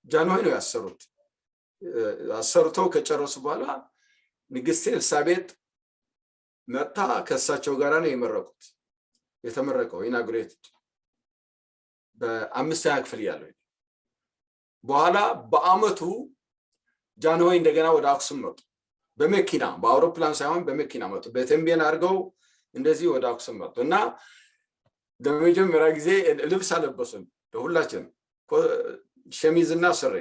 ጃንሆይ ነው ያሰሩት። አሰርተው ከጨረሱ በኋላ ንግስት ኤልሳቤጥ መጣ ከሳቸው ጋር ነው የመረቁት። የተመረቀው ኢናጉሬትድ በአምስተኛ ክፍል ያለው። በኋላ በአመቱ ጃንሆይ እንደገና ወደ አክሱም መጡ። በመኪና በአውሮፕላን ሳይሆን በመኪና መጡ። በተንቤን አድርገው እንደዚህ ወደ አክሱም መጡ እና ለመጀመሪያ ጊዜ ልብስ አለበሱን ለሁላችን ሸሚዝና ሱሪ።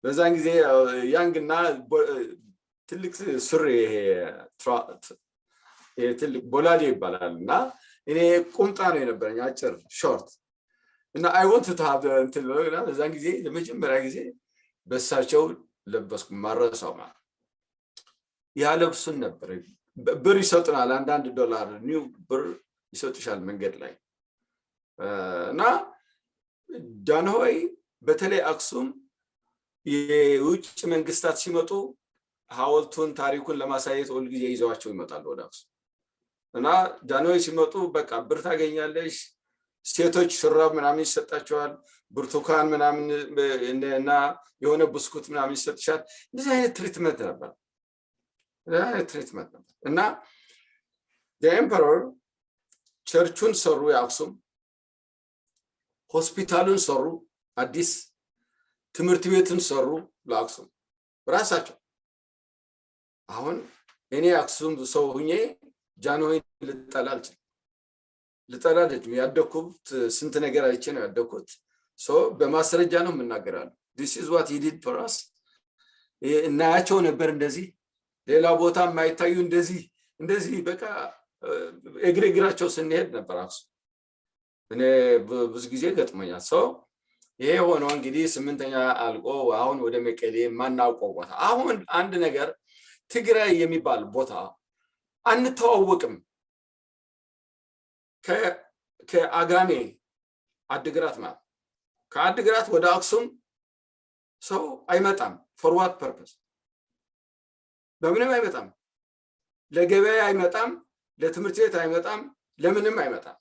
በዛን ጊዜ ያንግና ትልቅ ሱሪ ትልቅ ቦላዴ ይባላልና እኔ ቁምጣ ነው የነበረኝ አጭር ሾርት እና I wanted to have እንትን ነው። በዛን ጊዜ ለመጀመሪያ ጊዜ በሳቸው ለበስኩ ማረሳው ማለት ያለብሱን ነበር። ብር ይሰጡናል አንዳንድ ዶላር ኒው ብር ይሰጡሻል መንገድ ላይ እና ጃንሆይ በተለይ አክሱም የውጭ መንግስታት ሲመጡ ሐውልቱን ታሪኩን ለማሳየት ሁሉ ጊዜ ይዘዋቸው ይመጣሉ ወደ አክሱም እና ጃንሆይ ሲመጡ በቃ ብር ታገኛለሽ፣ ሴቶች ሹራብ ምናምን ይሰጣቸዋል፣ ብርቱካን ምናምን እና የሆነ ብስኩት ምናምን ይሰጥሻል። እንደዚህ አይነት ትሪትመንት ነበር እና the emperor ቸርቹን ሰሩ፣ የአክሱም ሆስፒታሉን ሰሩ፣ አዲስ ትምህርት ቤትን ሰሩ ለአክሱም ራሳቸው። አሁን እኔ አክሱም ሰው ሁኜ ጃንሆይ ልጠላ አልችልም። ያደኩት ስንት ነገር አይቼ ነው ያደኩት። በማስረጃ ነው የምናገራለሁ። this is what he did for us። እናያቸው ነበር እንደዚህ ሌላ ቦታ የማይታዩ እንደዚህ በቃ እግራቸው ስንሄድ ነበር አክሱም። እኔ ብዙ ጊዜ ገጥሞኛል። ይሄ ሆኖ እንግዲህ 8ኛ አልቆ አሁን ወደ መቀሌ ማናውቀው ቦታ አሁን አንድ ነገር ትግራይ የሚባል ቦታ አንተዋወቅም። ከአጋሜ አድግራት ማለት ከአድግራት ወደ አክሱም ሰው አይመጣም። for what purpose? በምንም አይመጣም። ለገበያ አይመጣም፣ ለትምህርት ቤት አይመጣም፣ ለምንም አይመጣም።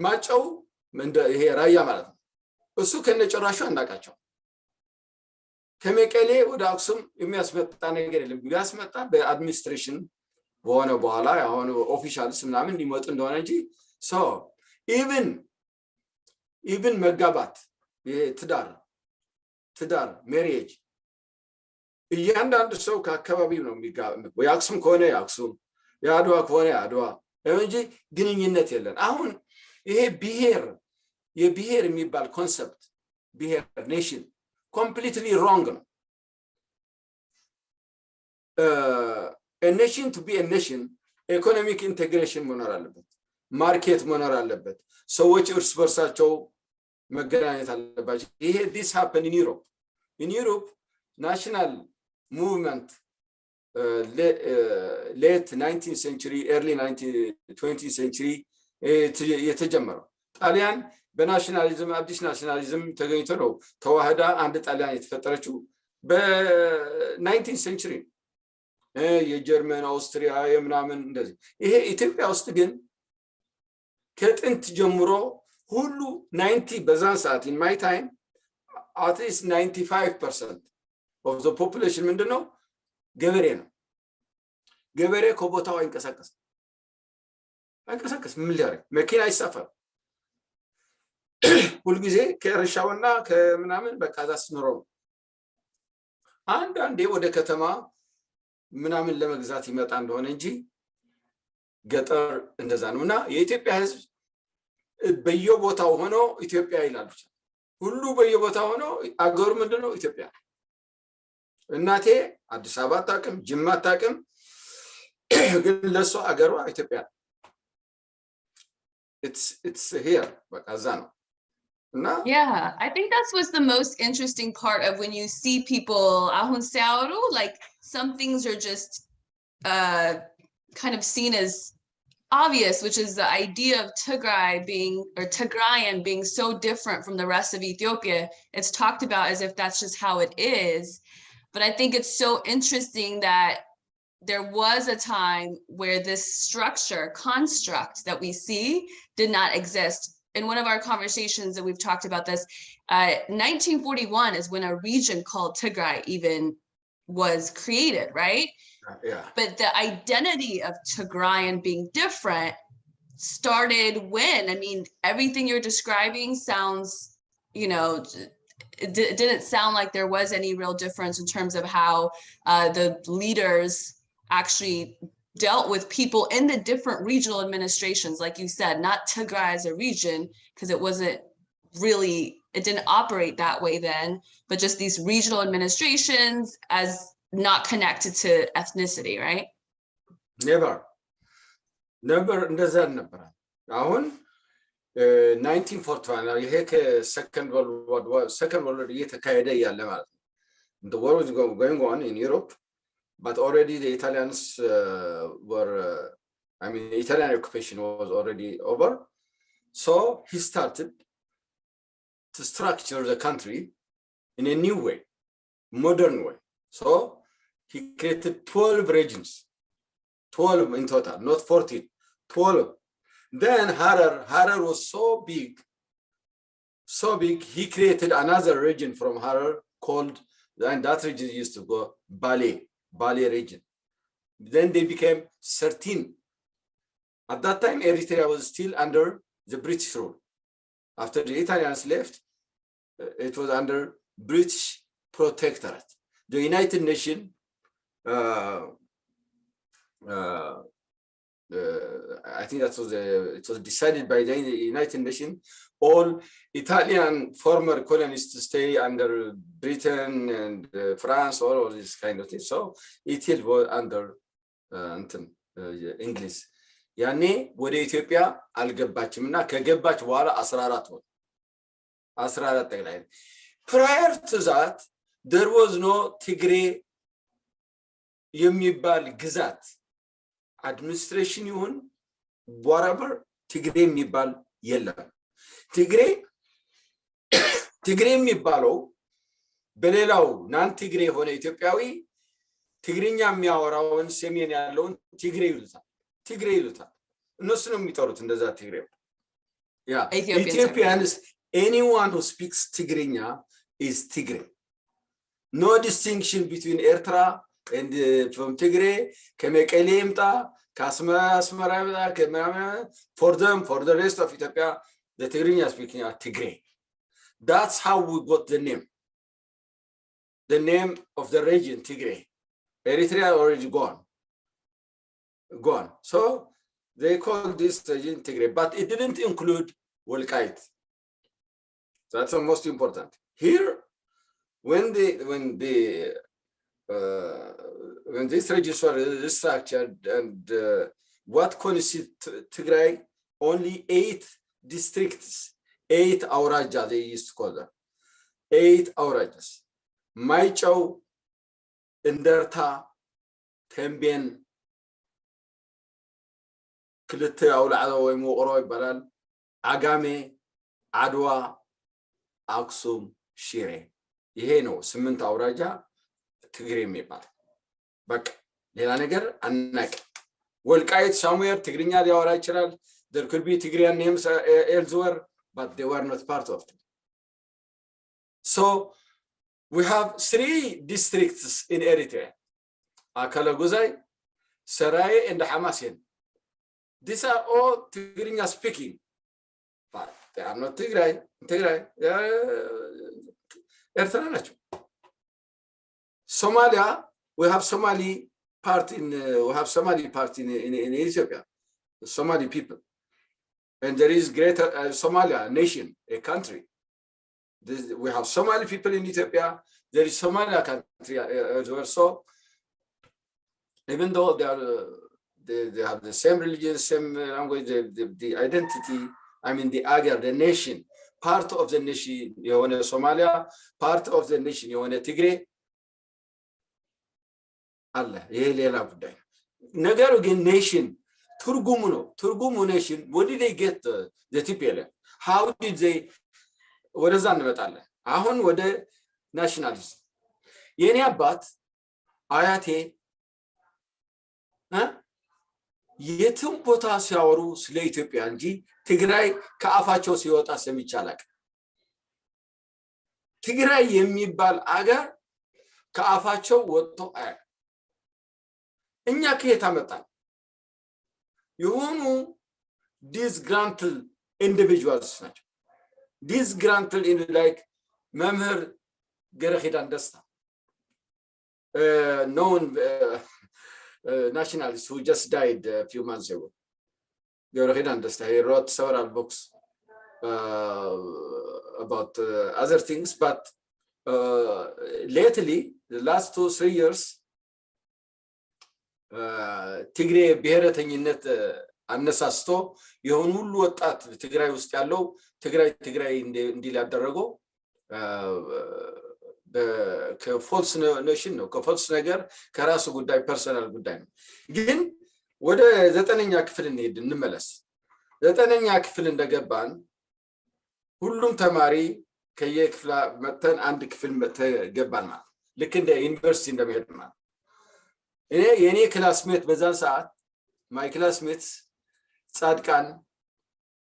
ማጨው ይሄ ራያ ማለት ነው። እሱ ከነጨራሹ አናቃቸው። ከመቀሌ ወደ አክሱም የሚያስመጣ ነገር የለም። ቢያስመጣ በአድሚኒስትሬሽን በሆነ በኋላ አሁን ኦፊሻልስ ምናምን ሊመጡ እንደሆነ እንጂ ኢቭን መጋባት ትዳር ሜሪጅ እያንዳንዱ ሰው ከአካባቢው ነው የሚጋባው። የአክሱም ከሆነ የአክሱም፣ የአድዋ ከሆነ የአድዋ እንጂ ግንኙነት የለን። አሁን ይሄ የብሔር የሚባል ኮንሰፕት ብሔር ኔሽን ኮምፕሊትሊ ሮንግ ነው። a nation to be a nation ኢኮኖሚክ ኢንቴግሬሽን መኖር አለበት፣ ማርኬት መኖር አለበት፣ ሰዎች እርስ በርሳቸው መገናኘት አለባቸው። ይሄ this happened in Europe national movement late 19th century early 20th century የተጀመረው ጣሊያን በናሽናሊዝም አዲስ ናሽናሊዝም ተገኝቶ ነው ተዋህዳ አንድ ጣሊያን የተፈጠረችው በ19th century የጀርመን አውስትሪያ የምናምን እንደዚህ። ይሄ ኢትዮጵያ ውስጥ ግን ከጥንት ጀምሮ ሁሉ 90 በዛን ሰዓት in my time at least 95% of the population ምንድነው ገበሬ ነው። ገበሬ ከቦታው አይንቀሳቀስ ምን ሊያደርግ መኪና አይሳፈር ሁሉ ጊዜ ከእርሻውና ከምናምን በቃ ዛስ ኖሮ አንዳንዴ ወደ ከተማ ምናምን ለመግዛት ይመጣ እንደሆነ እንጂ ገጠር እንደዛ ነውና የኢትዮጵያ ሕዝብ በየቦታው ሆኖ ኢትዮጵያ ይላሉ። ሁሉ በየቦታው ሆኖ አገሩ ምንድነው ኢትዮጵያ። እናቴ አዲስ አበባ ታቀም ጅማ ታቀም ግን ለሷ አገሯ ኢትዮጵያ። it's here በቃ እዛ ነው። Yeah, I think that was the most interesting part of when you see people ahun searu, like some things are just kind of seen as obvious, which is the idea of Tigrayan being so different from the rest of Ethiopia. It's talked about as if that's just how it is, but I think it's so interesting that there was a time where this construct that we see did not exist. in one of our conversations that we've talked about this, 1941 is when a region called Tigray even was created, right? Yeah. But the identity of Tigrayan being different started when? I mean, everything you're describing sounds, you know, it didn't sound like there was any real difference in terms of how the leaders actually dealt with people in the different regional administrations, like you said, not Tigray as a region, because it wasn't really, it didn't operate that way then, but just these regional administrations as not connected to ethnicity, right? Never እንደዛ ነበር አሁን 1941 ይሄ ከሰከንድ ወርልድ እየተካሄደ ያለ ማለት ነው the war was going on in Europe but already the Italians were I mean the Italian occupation was already over so he started to structure the country in a new way modern way so he created 12 regions 12 in total not 14 12 then Harar was so big he created another region from Harar called and that region used to go Bali region then they became 13 at that time Eritrea was still under the British rule after the Italians left it was under British protectorate the United Nations I think that was it was decided by the United Nations all Italian former colonies to stay under Britain and France all of this kind of thing so it was under English ያኔ ወደ ኢትዮጵያ አልገባችምና ከገባች በኋላ 14 ጠቅላይ prior to that there was no Tigray የሚባል ግዛት administration ይሁን whatever Tigray የሚባል የለም Tigray የሚባለው በሌላው ናን Tigray ሆነ ኢትዮጵያዊ ትግርኛ የሚያወራውን ሰሜን ያለውን Tigray ይሉታል እነሱ ነው የሚጠሩት እንደዛ Tigray Ethiopians anyone who speaks Tigrinya is Tigray no distinction between Eritrea and from Tigray ከመቀሌ ይምጣ ከአስመራ for them for the rest of Ethiopia the Tigrinya speaking are Tigray that's how we got the name of the region Tigray Eritrea already gone so they call this region Tigray but it didn't include Wolkait that's the most important here when these regions were restructured and what constitutes Tigray only 8 districts 8 awraja they used to call them 8 awrajas Maichau Enderta Temben ክልተ አውላዕሎ ወይ ሙቅሮ ይባላል አጋሜ አድዋ አክሱም ሽሬ ይሄ ነው 8 አውራጃ ትግሬ የሚባል በቃ ሌላ ነገር አናቅ ወልቃይት ሳሙኤል ትግርኛ ሊያወራ ይችላል there could be Tigrayan names elsewhere but they were not part of it so we have 3 districts in Eritrea Akalaguzai Sarai and Hamasin these are all Tigrinya speaking but they are not Tigray Eritrea nacho Somalia we have Somali part in Ethiopia the Somali people and there is greater Somalia nation a country we have Somali people in Ethiopia there is Somalia country as well so even though they have the same religion same language the identity I mean the agar the nation part of the nation የሆነ Somalia part of the nation የሆነ Tigray አለ ይሄ ሌላ ጉዳይ ነገሩ ግን nation ትርጉሙ nation what did they get the TPLF how did they ወደዛ እንመጣለን አሁን ወደ ናሽናሊዝም የኔ አባት አያቴ የትም ቦታ ሲያወሩ ስለ ኢትዮጵያ እንጂ ትግራይ ከአፋቸው ሲወጣ ሰምቻለሁ ትግራይ የሚባል አገር ከአፋቸው ወጥቶ አያውቅም እኛ ከየት አመጣን የሆኑ disgruntled individuals ናቸው disgruntled in like መምህር ገረኺዳን ደስታ known nationalist who just died a few months ago ገረኺዳን ደስታ he wrote several books about other things but lately the last 2-3 years ትግሬ ብሔረተኝነት አነሳስቶ የሆኑ ሁሉ ወጣት ትግራይ ውስጥ ያለው ትግራይ እንዲል ያደረገው ከፎልስ ኔሽን ነው ከፎልስ ነገር ከራሱ ጉዳይ ፐርሰናል ጉዳይ ነው ግን ወደ 9ኛ ክፍል እንመለስ 9ኛ ክፍል እንደገባን ሁሉም ተማሪ ከየክፍል መተን አንድ ክፍል ተገባን ማለት ልክ እንደ ዩኒቨርሲቲ እንደሚሄድ ማለት የኔ ክላስሜት በዛን ሰዓት my classmates ጻድቃን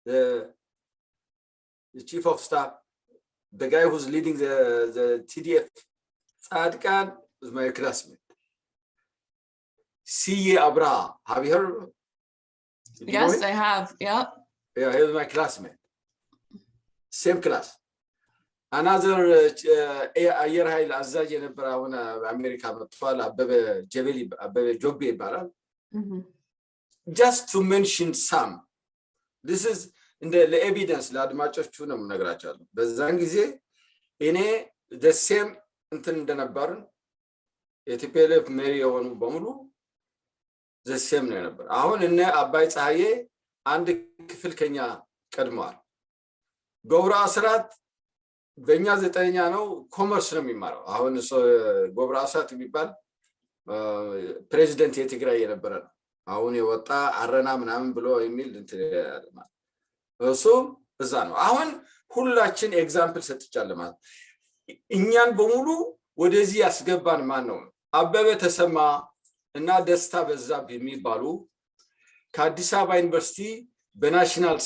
the chief of staff the guy who's leading the TDF ጻድቃን was my classmate CA Abra have you heard yes I have yeah he was my classmate same class another ayer ኃይል አዛዥ የነበረ አሁን አሜሪካ መጥቷል አበበ ጆቤ ይባላል just to mention some this is in the evidence ለአድማጮቹ ነው የምነግራቸዋለሁ በዛን ጊዜ እኔ the same እንትን እንደነበር የቲፒኤልኤፍ መሪ የሆኑ በሙሉ the same ነው ነበር አሁን እነ አባይ ፀሐዬ አንድ ክፍል ከኛ ቀድመዋል ጎብራ አስራት በእኛ 9ኛ ነው ኮመርስ ነው የሚማረው አሁን ጎብራ አስራት የሚባል ፕሬዚደንት የትግራይ የነበረ ነው አሁን የወጣ አረና ምናምን ብሎ የሚል እንትን እሱ እዛ ነው አሁን ሁላችን ኤግዛምፕል ሰጥቻለሁ ማለት እኛን በሙሉ ወደዚህ ያስገባን ማን ነው አበበ ተሰማ እና ደስታ በዛብ የሚባሉ ከአዲስ አበባ ዩኒቨርሲቲ በናሽናል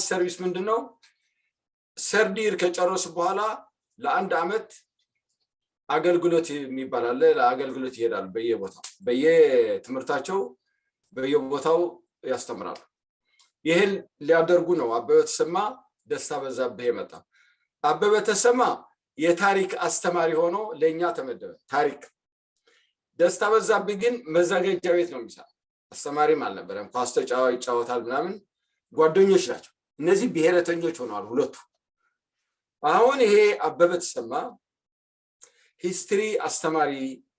ሰርቪስ ምንድነው ሰርዲር ከጨረሱ በኋላ ለአንድ አመት አገልግሎት የሚባል አለ ለአገልግሎት ይሄዳሉ በየትምህርታቸው በየቦታው ያስተምራሉ ይሄን ሊያደርጉ ነው አበበ ተሰማ ደስታ በዛብህ የመጣ አበበ ተሰማ የታሪክ አስተማሪ ሆኖ ለኛ ተመደበ ታሪክ ደስታ በዛብህ ግን መዛገጃ ቤት ነው የሚሰራው አስተማሪም አልነበረም ኳስ ይጫወታል ምናምን ጓደኞች ናቸው እነዚህ ብሔረተኞች ሆነዋል ሁለቱ አሁን ይሄ አበበ ተሰማ ሂስትሪ አስተማሪ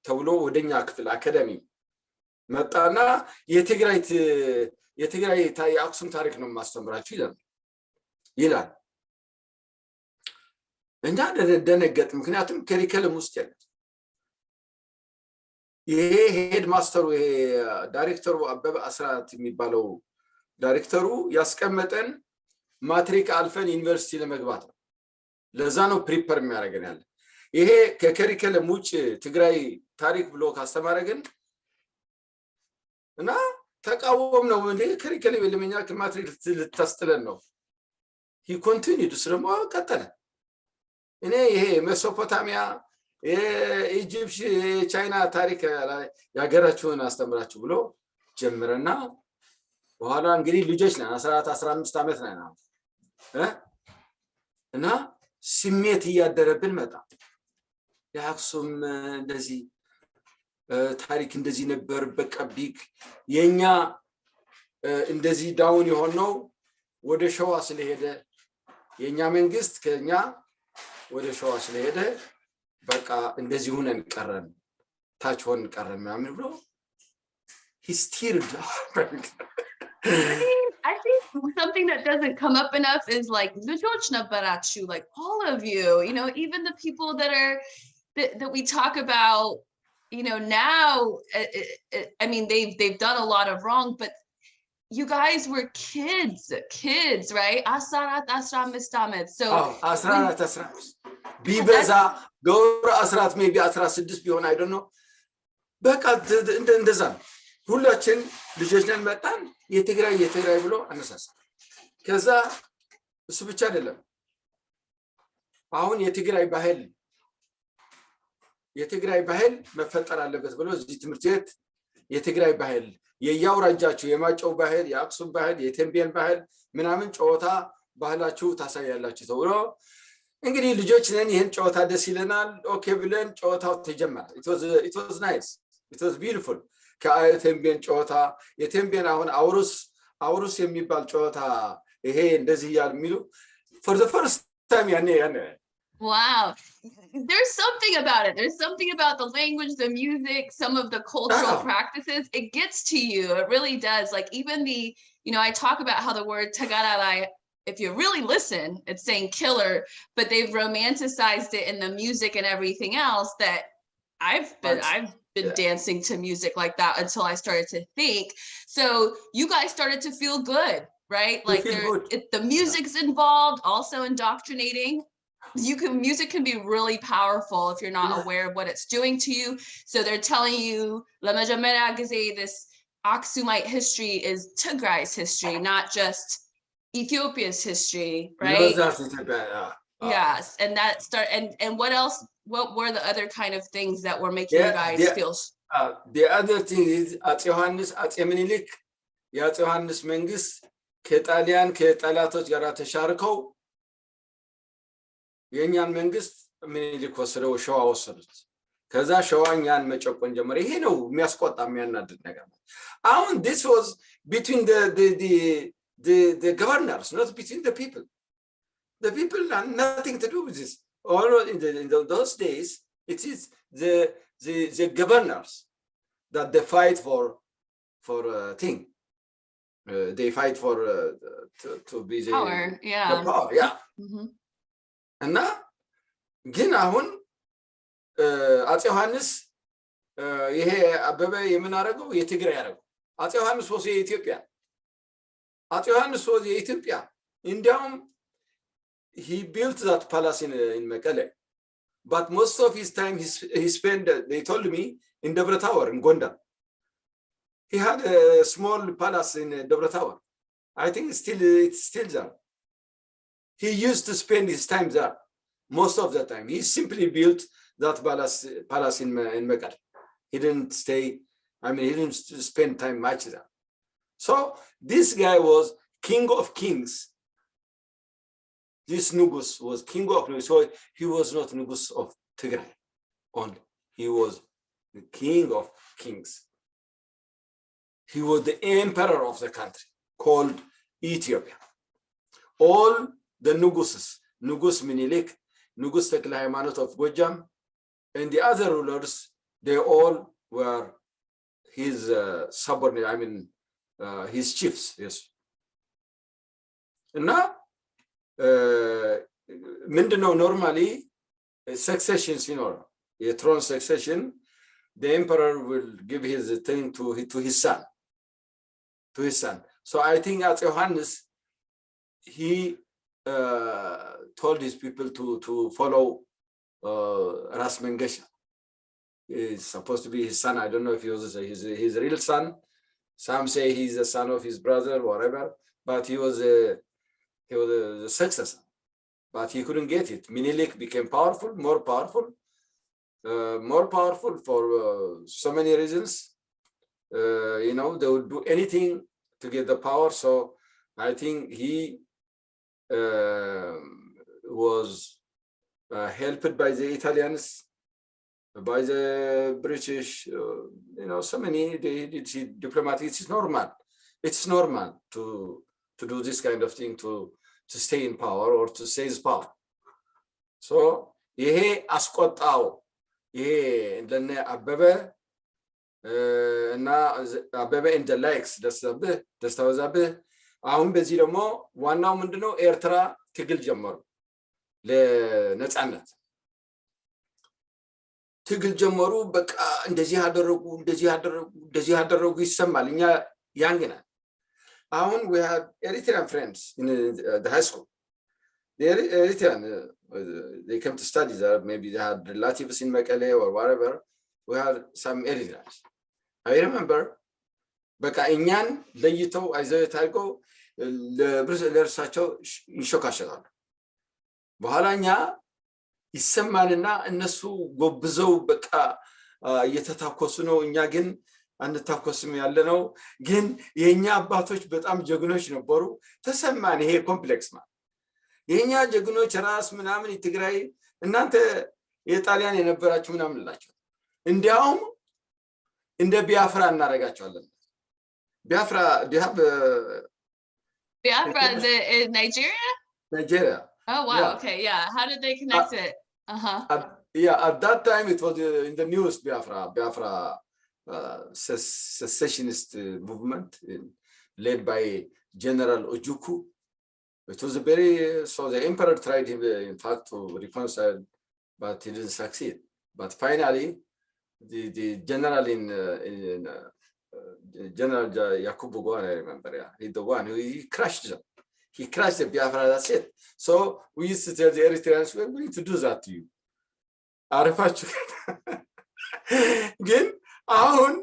ተብሎ ወደኛ ክፍል አካዳሚ መጣና የትግራይ የአክሱም ታሪክ ነው ማስተምራችሁ ይላል እንጃ ደነገጥ ምክንያቱም ከሪከለም ውስጥ ያለ ይሄ ሄድ ማስተሩ ይሄ ዳይሬክተሩ አበበ አስራት የሚባለው ዳይሬክተሩ ያስቀመጠን ማትሪክ አልፈን ዩኒቨርሲቲ ለመግባት ነው ለዛ ነው ፕሪፐር የሚያደርገን ያለ ይሄ ከከሪከለም ውጭ ትግራይ ታሪክ ብሎ ካስተማረገን እና ተቃወም ነው እንዴ ከሪከለም ለምኛ ከማትሪክ ልታስጥለን ነው he continued ስለማ ቀጠለ እኔ ይሄ ሜሶፖታሚያ የኢጂፕት ቻይና ታሪክ ያገራችሁን አስተምራችሁ ብሎ ጀምረና በኋላ እንግዲህ ልጆች ነን 14-15 አመት ነን እና ስሜት ያደረብን መጣ ያክሱም እንደዚህ ታሪክ እንደዚህ ነበር በቃ ቢግ የኛ እንደዚህ ዳውን የሆነው ወደ ሸዋ ስለሄደ የኛ መንግስት ከኛ ወደ ሸዋ ስለሄደ በቃ እንደዚህ ሆነን ቀረን ታች ሆነን ቀረን ምናምን ብሎ he steered I think something that doesn't come up enough is like like all of you even the people that are that we talk about now I mean they've done a lot of wrong but you guys were kids right asarat asram mistamet so asarat ቢበዛ ጎር 14 maybe 16 ቢሆን I don't know በቃ እንደዛ ሁላችን ልጆች ነን መጣን የትግራይ ብሎ አነሳሳ ከዛ እሱ ብቻ አይደለም አሁን የትግራይ ባህል መፈጠር አለበት ብሎ እዚህ ትምህርት ቤት የትግራይ ባህል የያውራጃችሁ የማጨው ባህል የአክሱም ባህል የቴምቢየን ባህል ምናምን ጨዋታ ባህላችሁ ታሳያላችሁ ተብሎ እንግዲህ ልጆች ነን ይሄን ጨዋታ ደስ ይለናል ኦኬ ብለን ጨዋታው ተጀመረ it was nice it was beautiful ከቴምቢየን ጨዋታ የቴምቢየን አሁን አውሩስ የሚባል ጨዋታ ይሄ እንደዚህ የሚሉ for the first time ያኔ Wow. There's something about it. There's something about the language, the music, some of the cultural practices. It gets to you. It really does. Like even I talk about how the word Tagararai, if you really listen, it's saying killer, but they've romanticized it in the music and everything else that I've been dancing to music like that until I started to think. So you guys started to feel good, right? Like the music's involved, also indoctrinating. Music can be really powerful if you're not aware of what it's doing to you. So they're telling you this Aksumite history is Tigray's history, not just Ethiopia's history, right? Yes, and and what else? What were the other kind of things that were making you guys feel? The other thing is Atse Minilik, Yohannes Mengis, ከጣሊያን ከጠላቶች ጋር ተሻርከው የኛን መንግስት ምኒልክ ወሰደው ሸዋ ወሰዱት ከዛ ሸዋኛን መጨቆን ጀመረ ይሄ ነው የሚያስቆጣ የሚያናድድ ነገር አሁን this was between the governors not between the people had nothing to do with this all in those days it is the governors that they fight for a thing they fight for to be the power, the power እና ግን አሁን አፄ ዮሐንስ ይሄ አበበ የምን አረገው የትግራይ ያረገው አፄ ዮሐንስ ወሰ የኢትዮጵያ አፄ ዮሐንስ ወሰ የኢትዮጵያ እንዲያውም he built that palace in Mekelle but most of his time he spent they told me in Devra Tower in Gondar he had a small palace in Devra Tower I think it's still there he used to spend his time there most of the time he simply built that palace in Mekelle he didn't stay he didn't spend time much there so this guy was king of kings this Nugus was king of Nugus so he was not Nugus of Tigray only he was the king of kings he was the emperor of the country called Ethiopia all the Nuguses Nugus Minilik Nugus Tekle Haymanot of Gojam and the other rulers they all were his subordinate his chiefs yes and now ምንድነው normally successions a throne succession the emperor will give his thing to his son so I think as Johannes he told his people to follow Ras Mengesha is supposed to be his son I don't know if he was his real son some say he's the son of his brother whatever but he was a successor but he couldn't get it Minilik became more powerful for so many reasons they would do anything to get the power so I think he was helped by the Italians by the British so many they did diplomatic it's normal to do this kind of thing to stay in power or to seize power so ይሄ አስቆጣው ይሄ ለነ አበበ እና አበበ in the likes ደስታበዛብህ አሁን በዚህ ደግሞ ዋናው ምንድነው ኤርትራ ትግል ጀመሩ ለነጻነት ትግል ጀመሩ በቃ እንደዚህ ያደረጉ ይሰማል እኛ ያንገና አሁን we had Eritrean friends in the high school the Eritrean they came to study there maybe they had relatives in Mekelle or wherever we had some Eritreans I remember በቃ እኛን ለይተው አይዘው ታርገው ለርሳቸው ይሾካሸካሉ በኋላኛ ይሰማልና እነሱ ጎብዘው በቃ እየተታኮሱ ነው እኛ ግን አንታኮስም ያለነው ግን የኛ አባቶች በጣም ጀግኖች ነበሩ ተሰማን ይሄ ኮምፕሌክስ ማለት የኛ ጀግኖች ራስ ምናምን ትግራይ እናንተ የጣሊያን የነበራችሁ ምናምን ላችሁ እንዲያውም እንደ ቢያፍራ እናረጋቸዋለን ቢያፍራ Biafra is in Nigeria? Nigeria. Oh wow, yeah. okay, yeah. How did they connect it? At that time it was in the news Biafra secessionist movement led by General Ojukwu. It was a very so the emperor tried him in fact to reconcile but he didn't succeed but finally the general in General Yakubu Gowon, I remember, yeah, he's the one who he crushed them. He crushed the Biafra, that's it. So we used to tell the Eritreans, we're going to do that to you. አረፋችሁ ግን አሁን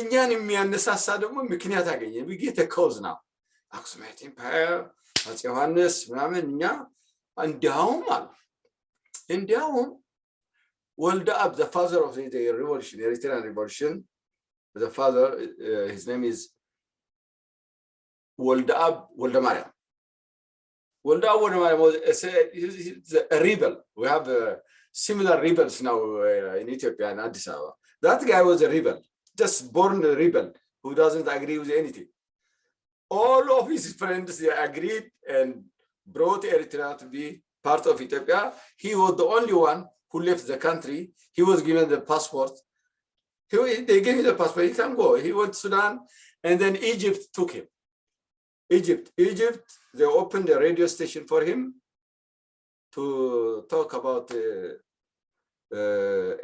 እኛን የሚያነሳሳ ደግሞ ምክንያት አገኘ we get a cause now Aksumite Empire አፄ ዮሐንስ ምናምን እኛ እንዲያውም ወልደ አብ the father of the revolution Eritrean revolution the father his name is ወልደ አብ ወልደ ማርያም was a rebel we have similar rebels now in Ethiopia and Addis Ababa that guy was a rebel just born a rebel who doesn't agree with anything all of his friends they agreed and brought Eritrea to be part of Ethiopia he was the only one who left the country he was given the passport they gave him the passport he can go he went to Sudan and then Egypt took him Egypt they opened a radio station for him to talk about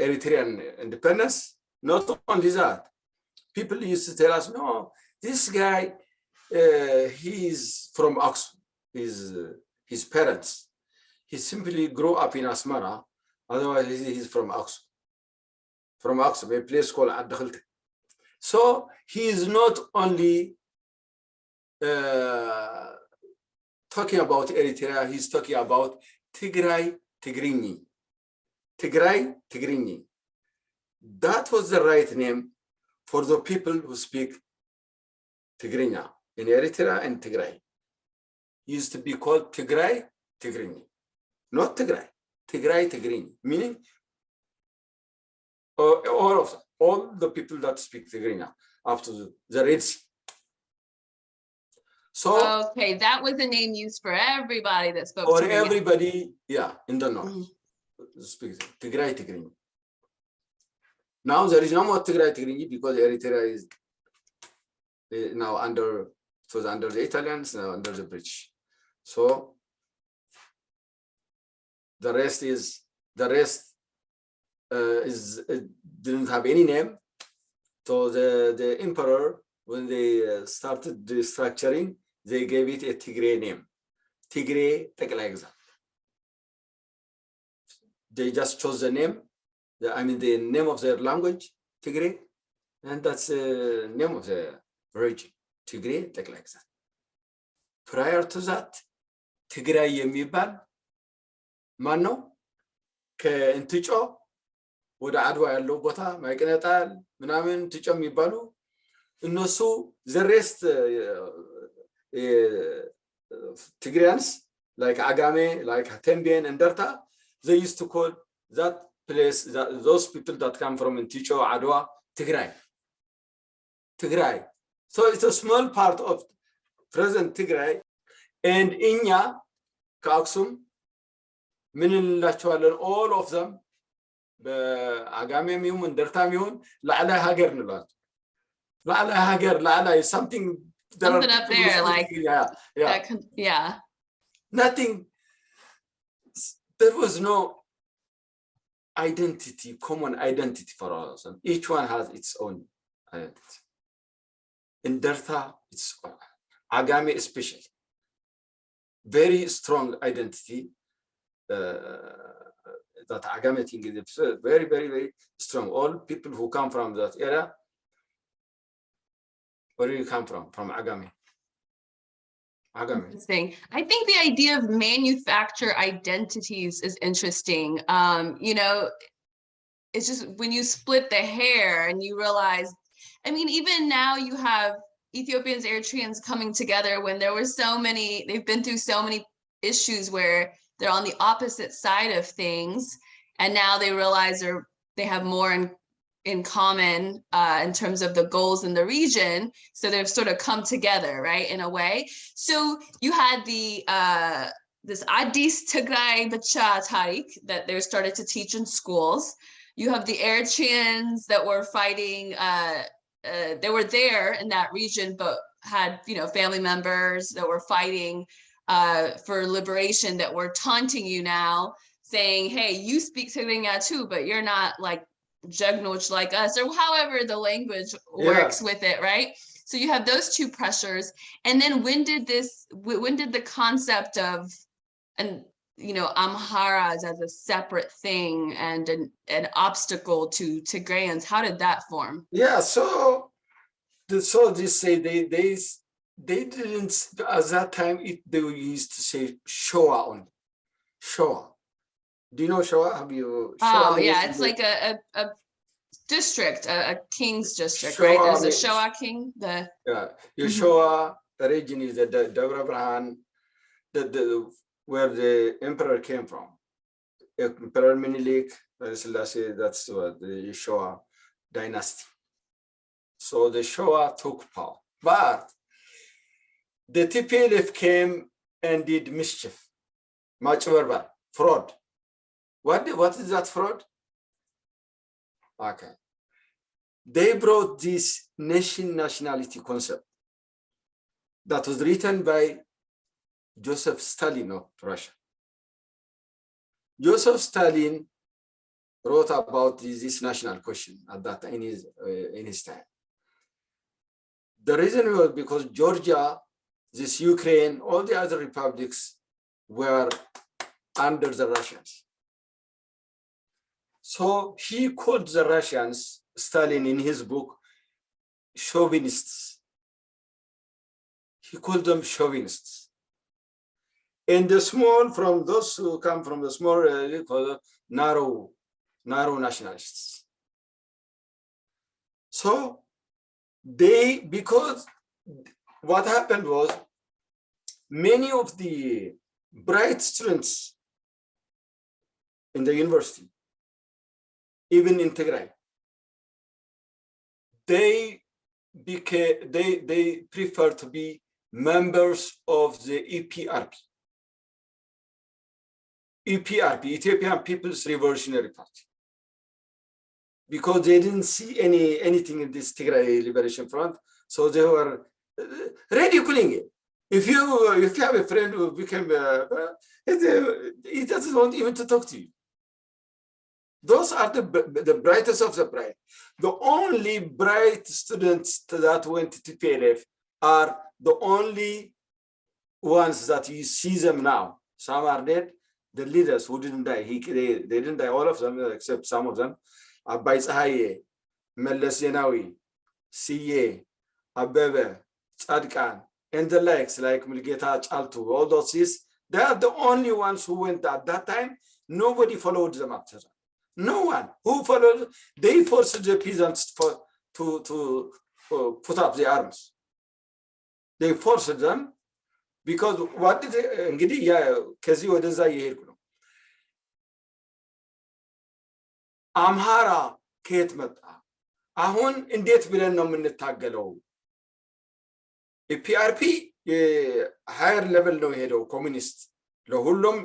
Eritrean independence not only that people used to tell us no this guy he's from Aksum his parents he simply grew up in Asmara otherwise he's from Aksum a place called Adkhalte so he is not only talking about Eritrea he's talking about Tigray Tigrini that was the right name for the people who speak Tigrinya in Eritrea and Tigray used to be called Tigrini not Tigray Tigrini meaning all the people that speak Tigrinya up to the Red Sea so okay that was a name used for everybody that spoke or Tigrinya. everybody yeah in the north speak Tigray Tigrini now there is no more Tigray Tigrini because Eritrea is now under the Italians now under the British so the rest didn't have any name so the emperor when they started the structuring they gave it a Tigray name Tigray ጠቅላይ ግዛት they just chose the name the name of their language Tigray and that's the name of the region Tigray ጠቅላይ ግዛት prior to that ትግራይ የሚባል ማን ነው ከእንትጮ ወደ አድዋ ያለው ቦታ ማይቀነጣል ምናምን ትጮ የሚባሉ እነሱ the rest Tigrayans like Agame like Tembian and Darta they used to call that place those people that come from Inticho Adwa Tigray so it's a small part of present Tigray and Inya Kaksum ምንላቸዋለን all of them በአጋሜም ይሁን እንደርታም ይሁን ላዕላ ሀገር እንላለን ላዕላ ሀገር ላዕላ is something up there like yeah nothing there was no common identity for all of them each one has its own identity in Dartha it's Agame especially very strong identity that Agame thing is very very very strong all people who come from that area Where do you come from? From Agami. Agami. Interesting. I think the idea of manufacture identities is interesting. You know, it's just when you split the hair and you realize, I mean, even now you have Ethiopians, Eritreans coming together when there were so many, they've been through so many issues where they're on the opposite side of things. And now they realize they have more in common in terms of the goals in the region. So they've sort of come together, right, in a way. So you had this Addis Tigray Bacha Tarik that they started to teach in schools. You have the Eritreans that were fighting, they were there in that region, but had, you know, family members that were fighting for liberation that were taunting you now, saying, hey, you speak Tigrinya too, but you're not like Jagnoch like us, or however the language works with it, right? So you have those two pressures. And then when did the concept of, and you know, Amharas as a separate thing and an obstacle to Tigrayans, how did that form? Yeah, so they say they didn't at that time. They used to say Shoa only. Shoa. Do you know Shoa? Have you? Oh yeah, it's like a district, a king's district, right? There's a Shoa king. Your Shoa region is the Devra Brahan, where the emperor came from. Emperor Minilik, that's what the Shoa dynasty. So the Shoa took power, but the TPLF came and did mischief, much verbal fraud. What is that fraud? Okay, they brought this nationality concept that was written by Joseph Stalin of Russia. Joseph Stalin wrote about this national question at that in his time. The reason was because Georgia, this Ukraine, all the other republics were under the Russians. So he called the Russians, Stalin in his book, chauvinists. He called them chauvinists. And the small, from those who come from the small, narrow nationalists. So because what happened was many of the bright students in the university, even in Tigray, they prefer to be members of the EPRP. EPRP, Ethiopian People's Revolutionary Party, because they didn't see anything in this Tigray Liberation Front, so they were ridiculing it. If you have a friend who became, he doesn't want even to talk to you. Those are the brightest of the bright. The only bright students that went to TPLF are the only ones that you see them now. Some are dead. The leaders who didn't die, they didn't die, all of them, except some of them. Abai Tsahaye, Meles Zenawi, Siye, Abebe, Tzadkan, and the likes, like Mulgeta Chaltu, all those is, they are the only ones who went at that time. Nobody followed them after that. No one who followed. They forced the peasants to put up the arms. They forced them because what did እንግዲህ ከዚህ ወደዛ እየሄድኩ ነው። አምሃራ ከየት መጣ? አሁን እንዴት ብለን ነው የምንታገለው? ኢፒአርፒ ሃየር ሌቨል ነው የሄደው። ኮሚኒስት ለሁሉም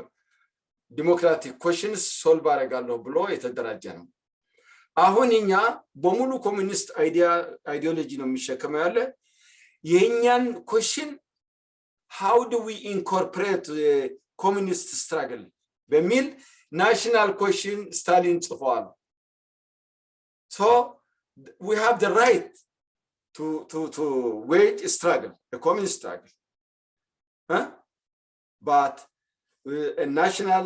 ዲሞክራቲክ ኮሽንስ ሶልቭ አደርጋለሁ ብሎ የተደራጀ ነው። አሁን እኛ በሙሉ ኮሚኒስት አይዲዮሎጂ ነው የሚሸከመው ያለ። የኛን ኮሽን how do we incorporate the communist struggle በሚል national question Stalin ጽፏል። So we have the right to wage a struggle, a communist struggle, but a national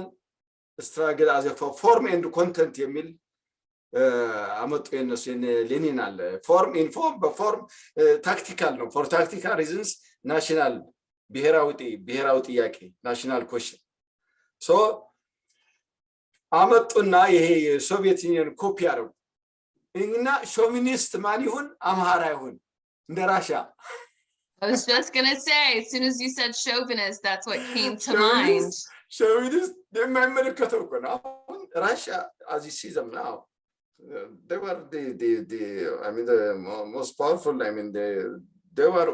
struggle as a form and content የሚል አመጡ የነሱ ሌኒን አለ ፎርም ኢንፎርም በፎርም ታክቲካል ነው for tactical reasons ናሽናል ብሔራዊ ጥያቄ ናሽናል ኮሽን ሶ አመጡና ይሄ የሶቪየት ዩኒየን ኮፒ አረጉ እና ሾቪኒስት ማን ይሁን አምሃራ ይሁን እንደ ራሻ I was just going to say, as soon as you said chauvinist, that's what came to mind. Chauvinist, የማይመለከተው እኮ ነው Russia, as you see them now, they were I mean, the most powerful. I mean, they were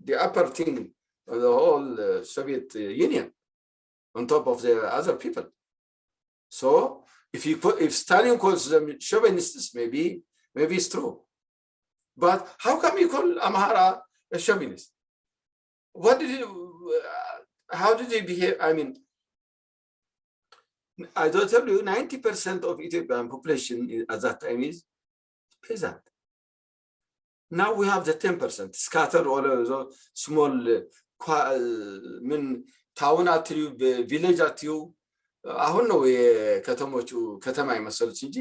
the upper thing of the whole Soviet Union, on top of the other people. So, if Stalin calls them chauvinists, maybe it's true. But how come you call Amhara a chauvinist? How did they behave? I mean, I don't tell you, 90% of Ethiopian population at that time is peasant. Now we have the 10% scattered all over the small town at you, village at you. አሁን ነው የከተሞቹ ከተማ የመሰሉት እንጂ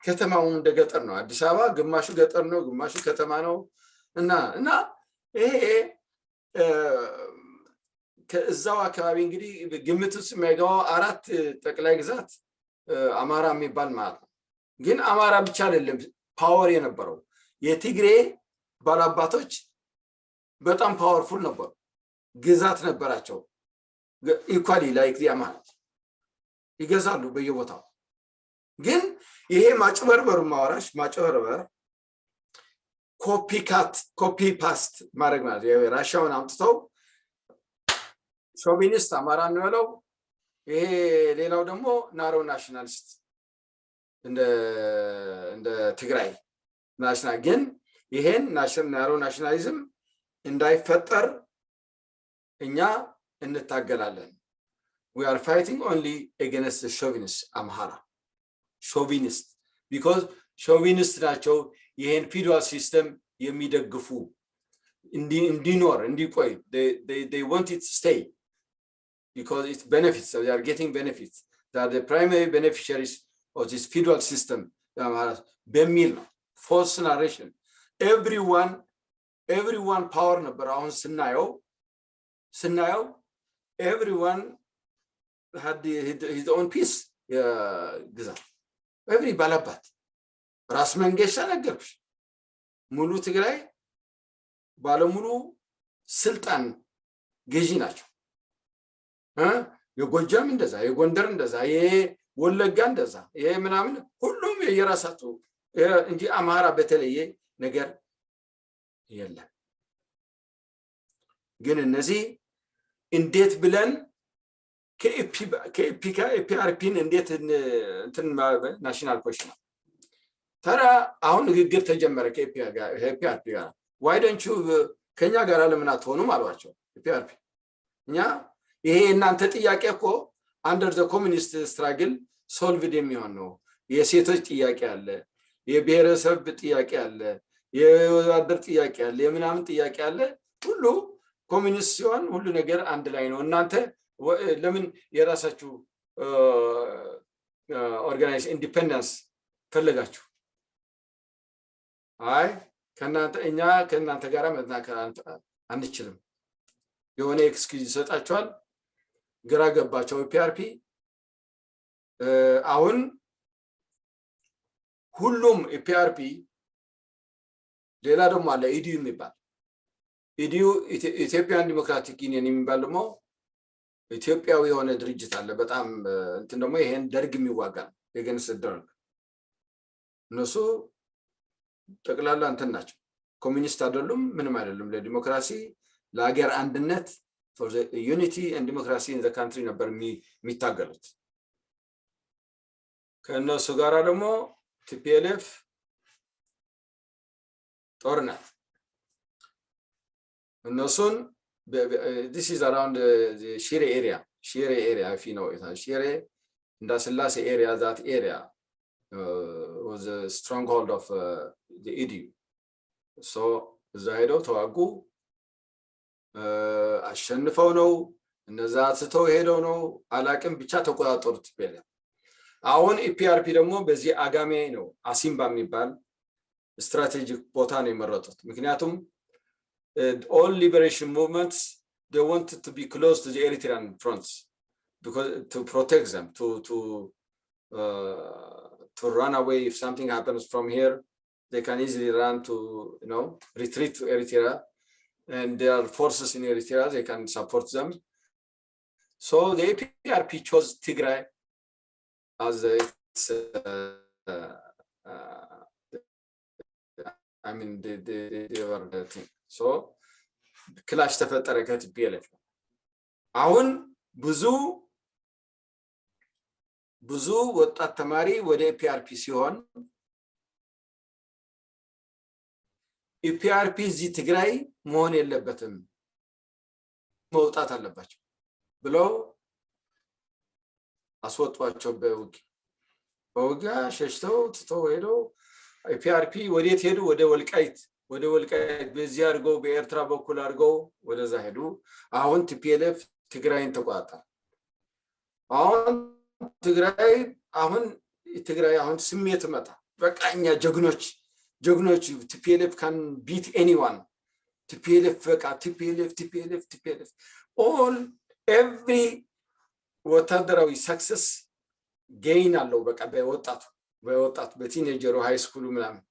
ከተማው እንደ ገጠር ነው አዲስ አበባ ግማሹ ገጠር ነው ግማሹ ከተማ ነው እና ይሄ ከዛው አካባቢ እንግዲህ ግምት ውስጥ የሚያገባው አራት ጠቅላይ ግዛት አማራ የሚባል ማለት ነው ግን አማራ ብቻ አይደለም ፓወር የነበረው የትግሬ ባላባቶች በጣም ፓወርፉል ነበሩ ግዛት ነበራቸው ኢኳሊ ላይክ አማራ ይገዛሉ በየቦታው ግን ይሄ ማጭበርበሩ ማወራሽ ማጭበርበር ኮፒ ፓስት ማድረግ ማለት የራሻውን አምጥተው ሾቪኒስት አማራ ነው ያለው ይሄ ሌላው ደግሞ ናሮ ናሽናሊስት እንደ ትግራይ ናሽናል ግን ይሄን ናሮ ናሽናሊዝም እንዳይፈጠር እኛ እንታገላለን we are fighting only against the chauvinist Amhara chauvinist because chauvinist ናቸው ይሄን ፊውዳል ሲስተም የሚደግፉ እንዲኖር እንዲቆይ they want it to stay because it benefits so they are getting benefits they are the primary beneficiaries of this feudal system በሚል ነው false narration everyone power ነበር አሁን ስናየው everyone had his own piece ግዛት every ባላባት ራስ መንገሻ ነገርኩሽ ሙሉ ትግራይ ባለሙሉ ስልጣን ገዢ ናቸው የጎጃም እንደዛ የጎንደር እንደዛ የወለጋ እንደዛ ምናምን ሁሉም የራሳቸው እንጂ አማራ በተለየ ነገር የለም ግን እነዚህ እንዴት ብለን ከኤፒአርፒን እንዴት እንትን ናሽናል ኮሽን ተራ አሁን ንግግር ተጀመረ ከኤፒአርፒ ጋር why don't you ከኛ ጋር ለምን አትሆኑም አሏቸው ኤፒአርፒ እኛ ይሄ እናንተ ጥያቄ እኮ under the communist struggle solved የሚሆን ነው የሴቶች ጥያቄ አለ የብሔረሰብ ጥያቄ አለ የወዳደር ጥያቄ አለ የምናምን ጥያቄ አለ ሁሉ ኮሚኒስት ሲሆን ሁሉ ነገር አንድ ላይ ነው እናንተ ለምን የራሳችሁ ኦርጋናይዝ ኢንዲፔንደንስ ፈለጋችሁ አይ ከናንተ ጋር መዝናከር አንችልም የሆነ ኤክስኪውዝ ሰጣቸዋል ግራ ገባቸው ፒአርፒ አሁን ሁሉም ፒአርፒ ሌላ ደግሞ አለ ኢዲዩ የሚባል ኢዲዩ ኢትዮጵያን ዲሞክራቲክ ዩኒየን የሚባል ደግሞ ኢትዮጵያዊ የሆነ ድርጅት አለ በጣም እንትን ደግሞ ይሄን ደርግ የሚዋጋ የገንስ ደርግ እነሱ ጠቅላላ እንትን ናቸው ኮሚኒስት አይደሉም ምንም አይደሉም ለዲሞክራሲ ለሀገር አንድነት for the unity and democracy in the country ነበር የሚታገሉት ከነሱ ጋር ደግሞ ቲፒኤልኤፍ ጦርነት እነሱን this is around the Shire area if you know it Shire in the Selassie area that area was a stronghold of the EDU so ዛይዶ ተዋጉ አሸንፈው ነው እነዛ አስተው ሄደው ነው አላቅም ብቻ ተቆጣጣሩት ቢያለ አሁን ኢፒአርፒ ደግሞ በዚህ አጋሜ ነው አሲምባ የሚባል ስትራቴጂክ ቦታ ነው የመረጡት ምክንያቱም all liberation movements they wanted to be close to the Eritrean fronts because to protect them to run away if something happens from here they can easily run to retreat to Eritrea and there are forces in Eritrea they can support them so the APRP chose Tigray as its I mean they were the thing so ክላሽ ተፈጠረ ከቲፒኤልኤፍ አሁን ብዙ ወጣት ተማሪ ወደ ኢፒአርፒ ሲሆን ኢፒአርፒ እዚህ ትግራይ መሆን የለበትም መውጣት አለባቸው ብለው አስወጧቸው በውጊያ ሸሽተው ትተው ሄደው ኢፒአርፒ ወዴት ሄዱ ወደ ወልቃይት በዚህ አድርገው በኤርትራ በኩል አድርገው ወደዛ ሄዱ አሁን ቲፒኤልኤፍ ትግራይን ተቆጣጠረ አሁን ትግራይ አሁን ስሜት መጣ በቃኛ ጀግኖች ቲፒኤልኤፍ can beat anyone ቲፒኤልኤፍ በቃ ቲፒኤልኤፍ all every ወታደራዊ ሰክሰስ ጌይን አለው በቃ በወጣቱ በቲኔጀሩ ሃይ ስኩሉ ምናምን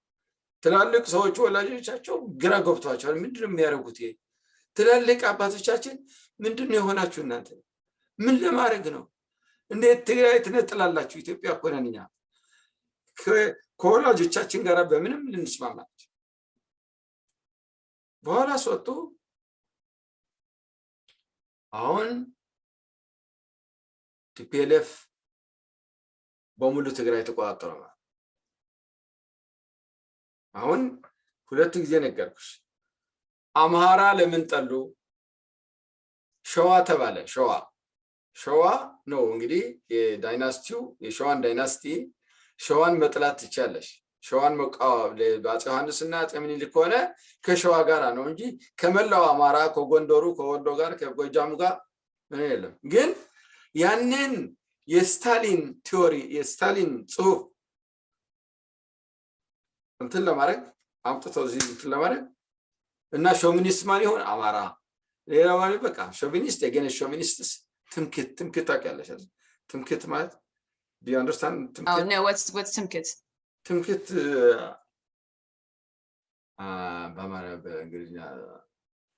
ትላልቅ ሰዎች ወላጆቻቸው ግራ ገብቷቸዋል ምንድነው የሚያደርጉት ትላልቅ አባቶቻችን ምንድነው የሆናችሁ እናንተ ምን ለማድረግ ነው እንዴት ትግራይ ትነጥላላችሁ ኢትዮጵያ እኮ ነን እኛ ከወላጆቻችን ጋር በምንም ልንስማማች በኋላ ሰጡ አሁን ቲፒኤልኤፍ በሙሉ ትግራይ ተቆጣጠረ አሁን ሁለት ጊዜ ነገርኩሽ አምሃራ ለምን ጠሉ ሸዋ ተባለ ሸዋ ነው እንግዲህ የዳይናስቲው የሸዋን ዳይናስቲ ሸዋን መጥላት ትቻለሽ ሸዋን በአፄ ዮሐንስና አፄ ምኒልክ ሆነ ከሸዋ ጋር ነው እንጂ ከመላው አማራ ከጎንደሩ ከወሎ ጋር ከጎጃሙ ጋር ምን የለም ግን ያንን የስታሊን ቲዮሪ የስታሊን ጽሁፍ እንትን ለማድረግ አምጥተው እዚህ እንትን ለማድረግ እና ሾሚኒስት ማን ይሆን አማራ ሌላው ማለት በቃ ሾሚኒስት የገነሽ ሾሚኒስትስ ትምክት ታውቂያለሽ ትምክት ማለት do you understand ትምክት oh no what's ትምክት ትምክት በአማራ በእንግሊዝኛ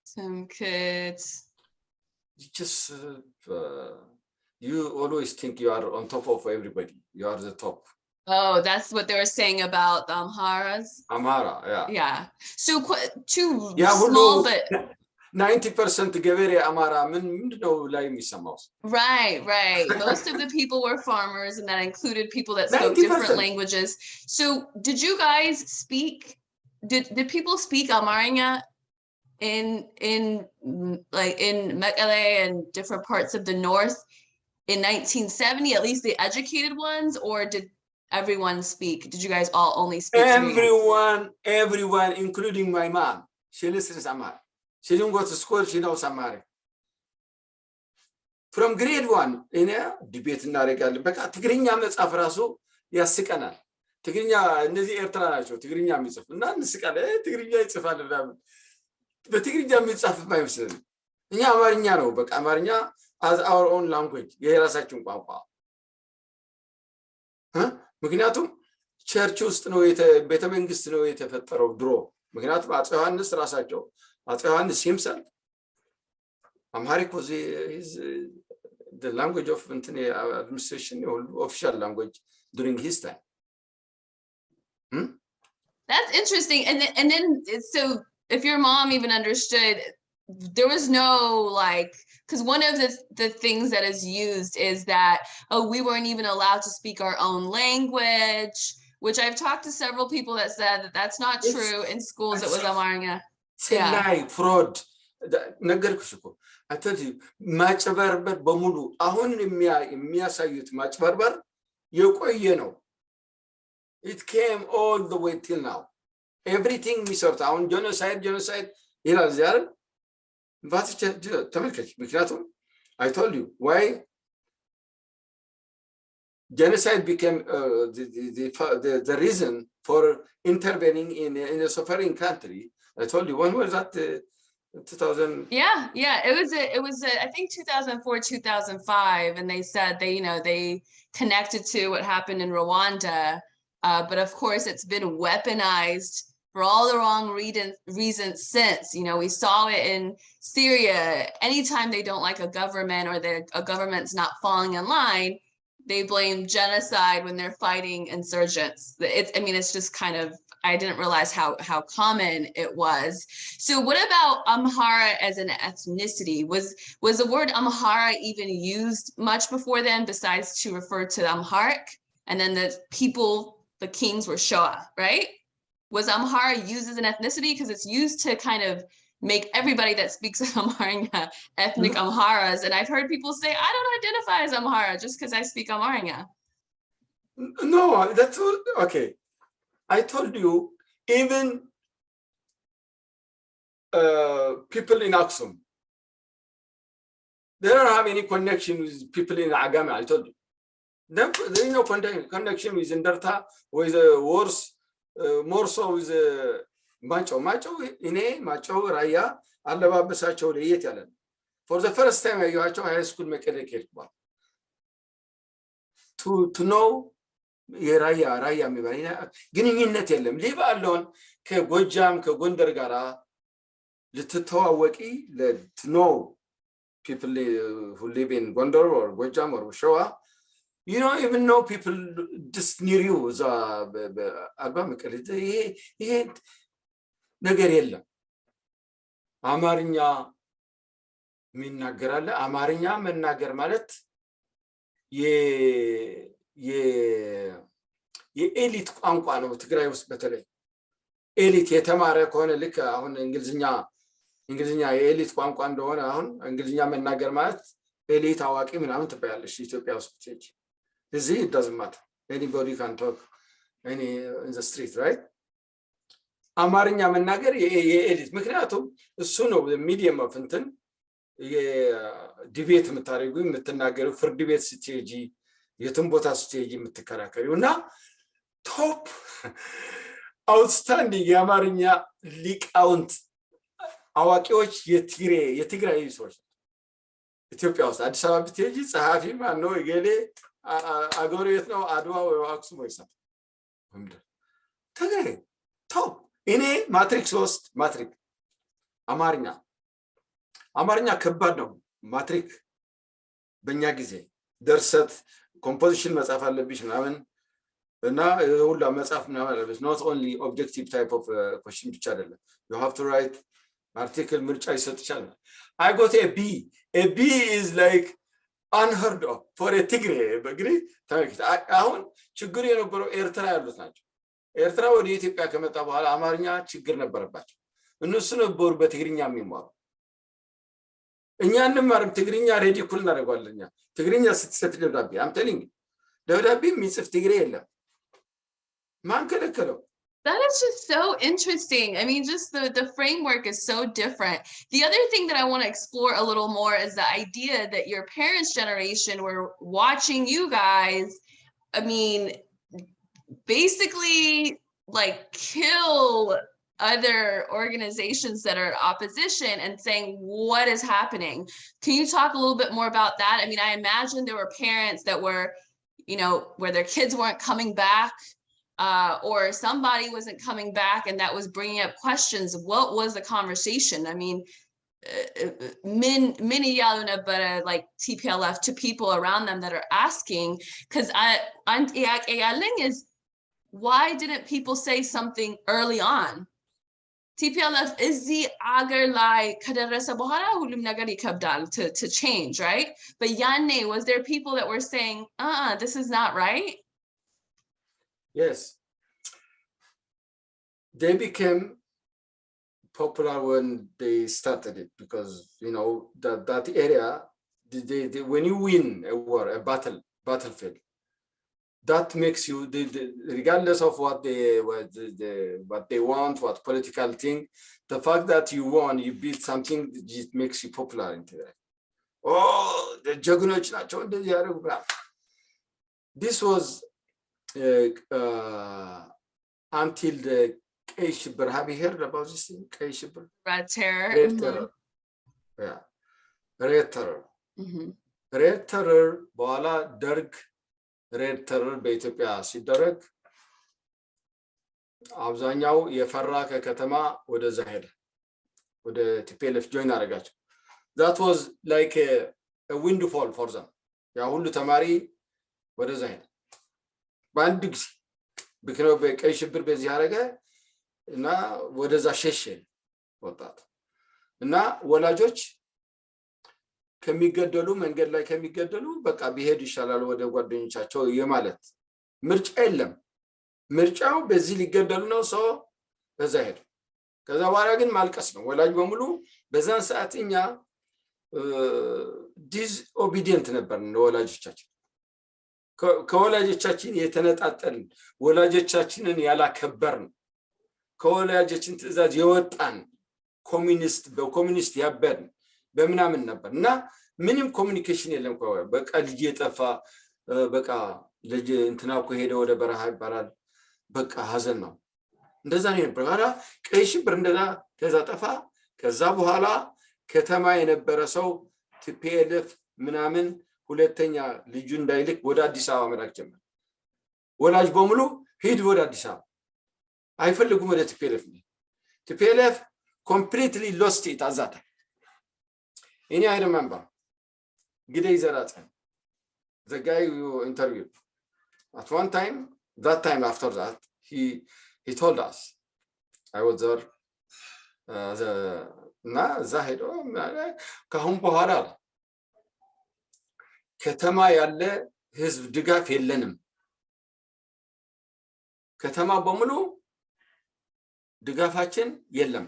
ትምክት just you always think you are on top of everybody you are the top Oh, that's what they were saying about the Amharas. Amhara, Yeah. So too small, but 90% ገበሬ አማራ ምንድነው ላይ የሚሰማው? Right. Most of the people were farmers, and that included people that spoke 90%. Different languages. So, did you guys speak? Did people speak Amharic in Mekelle and different parts of the north in 1970? At least the educated ones, or did everyone speak? Did you guys all only speak? Everyone, including my mom. She listens Amharic. She didn't go to school. She knows Amharic. From grade 1, debate እናደርጋለን። በቃ ትግርኛ መጻፍ ራሱ ያስቀናል። ትግርኛ እነዚህ ኤርትራ ናቸው ትግርኛ የሚጽፉ እና እንስቃለን። ትግርኛ ይጽፋል ምናምን በትግርኛ የሚጻፍ ባይመስልም እኛ አማርኛ ነው በቃ አማርኛ as our own language የራሳችን ቋንቋ ምክንያቱም ቸርች ውስጥ ነው ቤተ መንግስት ነው የተፈጠረው ድሮ ምክንያቱም አፄ ዮሐንስ ራሳቸው አፄ ዮሐንስ himself Amharic was the language of administration official language during his time That's interesting and then so if your mom even understood there was no because one of the things that is used is that we weren't even allowed to speak our own language, which I've talked to several people that said that that's not true. In schools it was Amharic. Yeah. fraud ነገርኩሽ እኮ I told you ማጭበርበር በሙሉ አሁን የሚያሳዩት ማጭበርበር የቆየ ነው it came all the way till now everything የሚሰሩት አሁን genocide ይላል ዛሬ ተመልከች ምክንያቱም I told you why genocide became the reason for intervening in a suffering country. I told you, when was that? 2000. Yeah, it was I think 2004, 2005, and they said they connected to what happened in Rwanda, but of course it's been weaponized for all the wrong reasons since. We saw it in Syria. Anytime they don't like a government or a government's not falling in line, they blame genocide when they're fighting insurgents. It's just kind of, I didn't realize how common it was. So what about Amhara as an ethnicity? Was the word Amhara even used much before then, besides to refer to the Amharic? And then the kings were Shoa, right? Was Amhara used as an ethnicity? Because it's used to kind of make everybody that speaks Amharic ethnic Amharas. And I've heard people say, I don't identify as Amhara just because I speak Amharic. No, that's okay. I told you, even people in Aksum, they don't have any connection with people in Agame. I told you. There is no connection with Ndarta, with worse, more so with Macho. Macho, Raya, Alabasacho, Yetalan. For the first time, I had high school mechanic. To know Raya, ግንኙነት የለም ሌባ አለውን ከጎጃም ከጎንደር ጋራ ልትተዋወቂ to know people who live in Gondar or Gojam or Shoa, you don't even know people just near you. ይሄ ነገር የለም። አማርኛ የሚናገር አለ። አማርኛ መናገር ማለት የኤሊት ቋንቋ ነው። ትግራይ ውስጥ በተለይ ኤሊት የተማረ ከሆነ ልክ አሁን እንግሊዝኛ የኤሊት ቋንቋ እንደሆነ አሁን እንግሊዝኛ መናገር ማለት ኤሊት አዋቂ ምናምን ትባያለሽ ኢትዮጵያ ውስጥ ትጂ እዚህ it doesn't matter, anybody can talk in the street, right? አማርኛ መናገር የኤሊት ምክንያቱም እሱ ነው ሚዲየም ኦፍ እንትን የዲቤት የምታደርጉ የምትናገሩ ፍርድ ቤት ስትሄጂ የትም ቦታ ስትሄጂ የምትከራከሪው እና ቶፕ አውትስታንዲንግ የአማርኛ ሊቃውንት አዋቂዎች የትግራይ ሰዎች ኢትዮጵያ ውስጥ አዲስ አበባ ብትሄጂ ጸሐፊ ማን ነው ይገሌ አገሩ የት ነው አድዋ ወይ አክሱም ወይ ሰም ትግራይ ቶፕ እኔ ማትሪክ 3 ማትሪክ አማርኛ ከባድ ነው ማትሪክ በእኛ ጊዜ ደርሰት ኮምፖዚሽን መጻፍ አለብሽ ምናምን እና ሁሉ መጻፍ ምናምን አለብሽ not only objective type of question ብቻ አይደለም you have to write article ምርጫ ይሰጥቻል I got a B is like unheard of for a Tigray በግሪ አሁን ችግር የነበረው ኤርትራ ያሉት ናቸው ኤርትራ ወደ ኢትዮጵያ ከመጣ በኋላ አማርኛ ችግር ነበረባቸው እነሱ ነበሩ በትግርኛ የሚማሩ እኛንም ማርም ትግርኛ ሬዲኩል እናደርጋለኛ ትግርኛ ስትሰጥ ደብዳቤ I'm telling you ደብዳቤ የሚጽፍ ትግሬ የለም ማን ከለከለው That is just so interesting. I mean, just the framework is so different. The other thing that I want to explore a little more is the idea that your parents' generation were watching you guys, I mean, basically like kill other organizations that are opposition and saying, what is happening? Can you talk a little bit more about that? I mean, I imagine there were parents that were, where their kids weren't coming back, or somebody wasn't coming back, and that was bringing up questions. What was the conversation? I mean, many yaluna, but like TPLF to people around them that are asking, because is why didn't people say something early on? TPLF is the agar like kadarasa bohara hulum nagari kabdal to change, right? But Yanne, was there people that were saying, this is not right? Yes, they became popular when they started it because that area when you win a war, a battlefield, that makes you regardless of what they want, what political thing, the fact that you won, you beat something, it makes you popular into that. Oh, the ጀግኖች ናቸው እንደዚህ ያደርጉ this was until the ቀይ ሽብር. Have you heard about this thing? ቀይ ሽብር? Red terror. Red terror. Yeah. Red terror. ሬድ ተረር በኋላ ደርግ ሬድ ተረር በኢትዮጵያ ሲደረግ አብዛኛው የፈራ ከከተማ ወደዛ ሄደ ወደ ቲፒኤልኤፍ ጆይን አደረጋቸው that was like a windfall for them ያ ሁሉ ተማሪ ወደዛ ሄደ በአንድ ጊዜ በከረው በቀይ ሽብር በዚህ ያረገ እና ወደዛ ሸሸ ወጣት እና ወላጆች ከሚገደሉ መንገድ ላይ ከሚገደሉ በቃ ቢሄድ ይሻላል ወደ ጓደኞቻቸው የማለት ምርጫ የለም ምርጫው በዚህ ሊገደሉ ነው ሰው በዛ ሄደ ከዛ በኋላ ግን ማልቀስ ነው ወላጅ በሙሉ በዛን ሰዓትኛ ዲስኦቢዲየንት ነበርን ለወላጆቻችን ከወላጆቻችን የተነጣጠልን ወላጆቻችንን ያላከበርን ከወላጆቻችን ትዕዛዝ የወጣን ኮሚኒስት በኮሚኒስት ያበርን በመናምን ነበርና ምንም ኮሙኒኬሽን የለም በቃ ልጅ የጠፋ በቃ ልጅ እንትናው ሄደ ወደ በረሃ ይባላል በቃ ሀዘን ነው እንደዛ ነው ነበር አላ ቀይ ሽብር እንደዛ ከዛ ጠፋ ከዛ በኋላ ከተማ የነበረ ሰው ቲፒኤልኤፍ ምናምን ሁለተኛ ልጁ እንዳይልክ ወደ አዲስ አበባ መላክ ጀመረ ወላጅ በሙሉ ሄድ ወደ አዲስ አበባ አይፈልጉም ወደ ቲፒኤልኤፍ completely lost it at that time. I remember Gidey Zeratan, the guy you interviewed. At one time, that time after that, he told us, I was there, na Zahid, kahum pohara. Ketama yalle his digaf yellenim. Ketama bomulu digafaችን የለም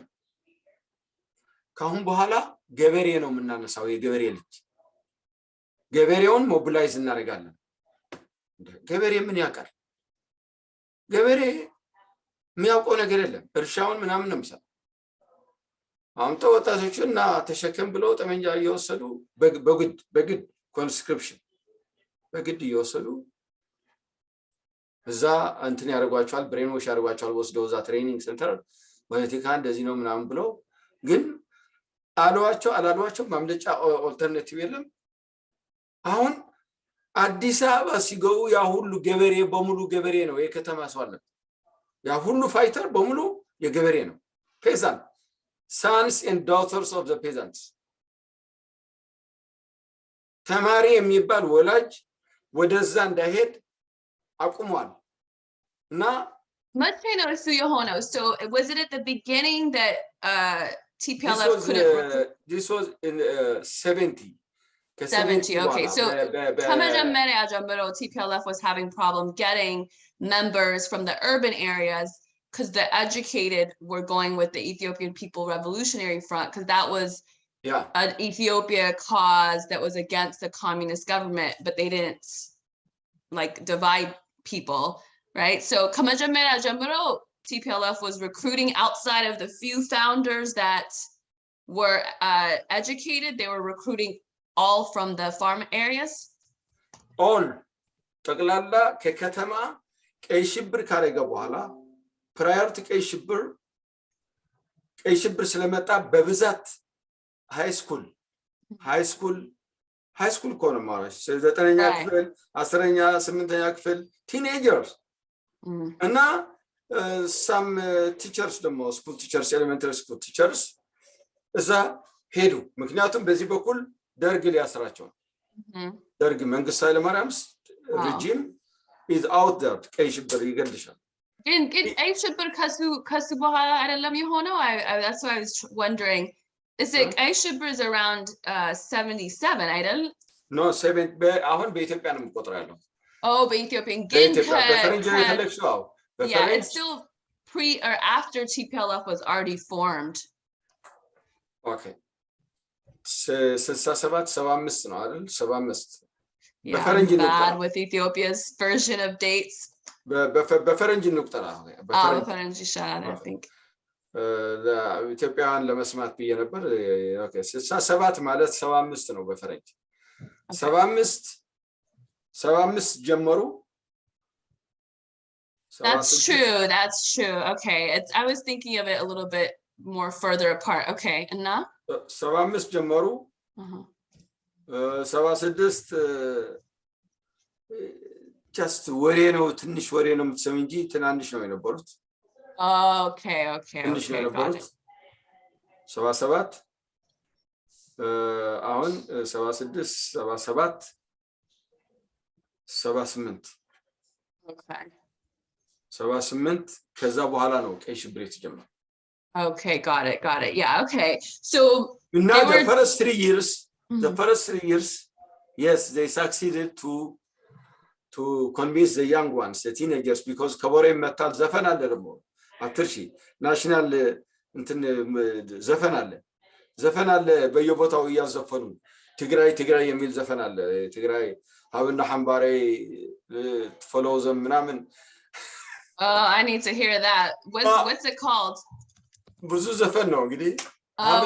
ካሁን በኋላ ገበሬ ነው የምናነሳው የገበሬ ልጅ ገበሬውን ሞቢላይዝ እናደርጋለን ገበሬ ምን ያውቃል ገበሬ የሚያውቀው ነገር የለም እርሻውን ምናምን ነው የሚሰራው አሁን ተወጣቶችና ተሸከም ብለው ጠመንጃ እየወሰዱ በግድ ኮንስክሪፕሽን በግድ እየወሰዱ እዛ እንትን ያደርጓቸዋል ብሬኖሽ ያደርጓቸዋል ወስደው እዛ ትሬኒንግ ሴንተር ፖለቲካ እንደዚህ ነው ምናምን ብለው ግን አላሏቸው ማምለጫ ኦልተርናቲቭ የለም አሁን አዲስ አበባ ሲገቡ ያ ሁሉ ገበሬ በሙሉ ገበሬ ነው የከተማ ሰው አለ ያ ሁሉ ፋይተር በሙሉ የገበሬ ነው peasant sons and daughters of the peasants ተማሪ የሚባል ወላጅ ወደዛ እንዳይሄድ አቁሟል እና much know so was it at the beginning that TPLF couldn't this was in 70 okay so ከመጀመሪያ ጀምሮ TPLF was having problem getting members from the urban areas because the educated were going with the Ethiopian People Revolutionary Front because that was an Ethiopia cause that was against the communist government but they didn't like divide people, right? So ከመጀመሪያ ጀምሮ TPLF was recruiting outside of the few founders that were educated. They were recruiting all from the farm areas. All ጠቅላላ ከከተማ ቀይ ሽብር ካረገ በኋላ prior to ቀይ ሽብር ስለመጣ በብዛት ሃይ ስኩል ኮነ ማለት 9ኛ ክፍል 10ኛ 8ኛ ክፍል teenagers እና some teachers ደግሞ school teachers elementary school teachers እዛ ሄዱ ምክንያቱም በዚህ በኩል ደርግ ሊያስራቸው ደርግ መንግስት ኃይለማርያምስ regime is out there ቀይ ሽብር ይገልሻል ግን ቀይ ሽብር ከሱ በኋላ አይደለም የሆነው that's why I was wondering is it ቀይ ሽብር is around 77 አይደል no 7 አሁን በኢትዮጵያ ነው የምቆጥረው ያለው በኢትዮጵያ ግን በፈረንጅ የተለክሰው yeah it's still pre or after TPLF was already formed okay 67 75 ነው አይደል 75 በፈረንጅ ነው bad with Ethiopia's version of dates በፈረንጅ እንቁጠራ በፈረንጅ ይሻላል I think ኢትዮጵያን ለመስማት ብዬ ነበር ኦኬ 67 ማለት 75 ነው በፈረንጅ 75 75 ጀመሩ That's true. That's true. Okay. I was thinking of it a little bit more further apart. Okay. Enough? 75 ጀመሩ 76 just ወሬ ነው ትንሽ ወሬ ነው የምትሰሙ እንጂ ትናንሽ ነው የነበሩት Okay, okay, ትንሽ ነው okay, got የነበሩት it. 77 አሁን 76 77 78 Okay. 78 ከዛ በኋላ ነው ቀይ ሽብር የተጀመረው Okay, got it, got it. Yeah, okay. So now they the were first 3 years the first 3 years yes they succeeded to convince the young ones the teenagers because ከበሮ ይመታል ዘፈን አለ ደግሞ አትርሺ ናሽናል እንትን ዘፈን አለ በየቦታው ያዘፈኑ ትግራይ የሚል ዘፈን አለ ትግራይ ሀብና ሐምባሬ follows ምናምን I need to hear that. What's it called? ብዙ ዘፈን ነው እንግዲህ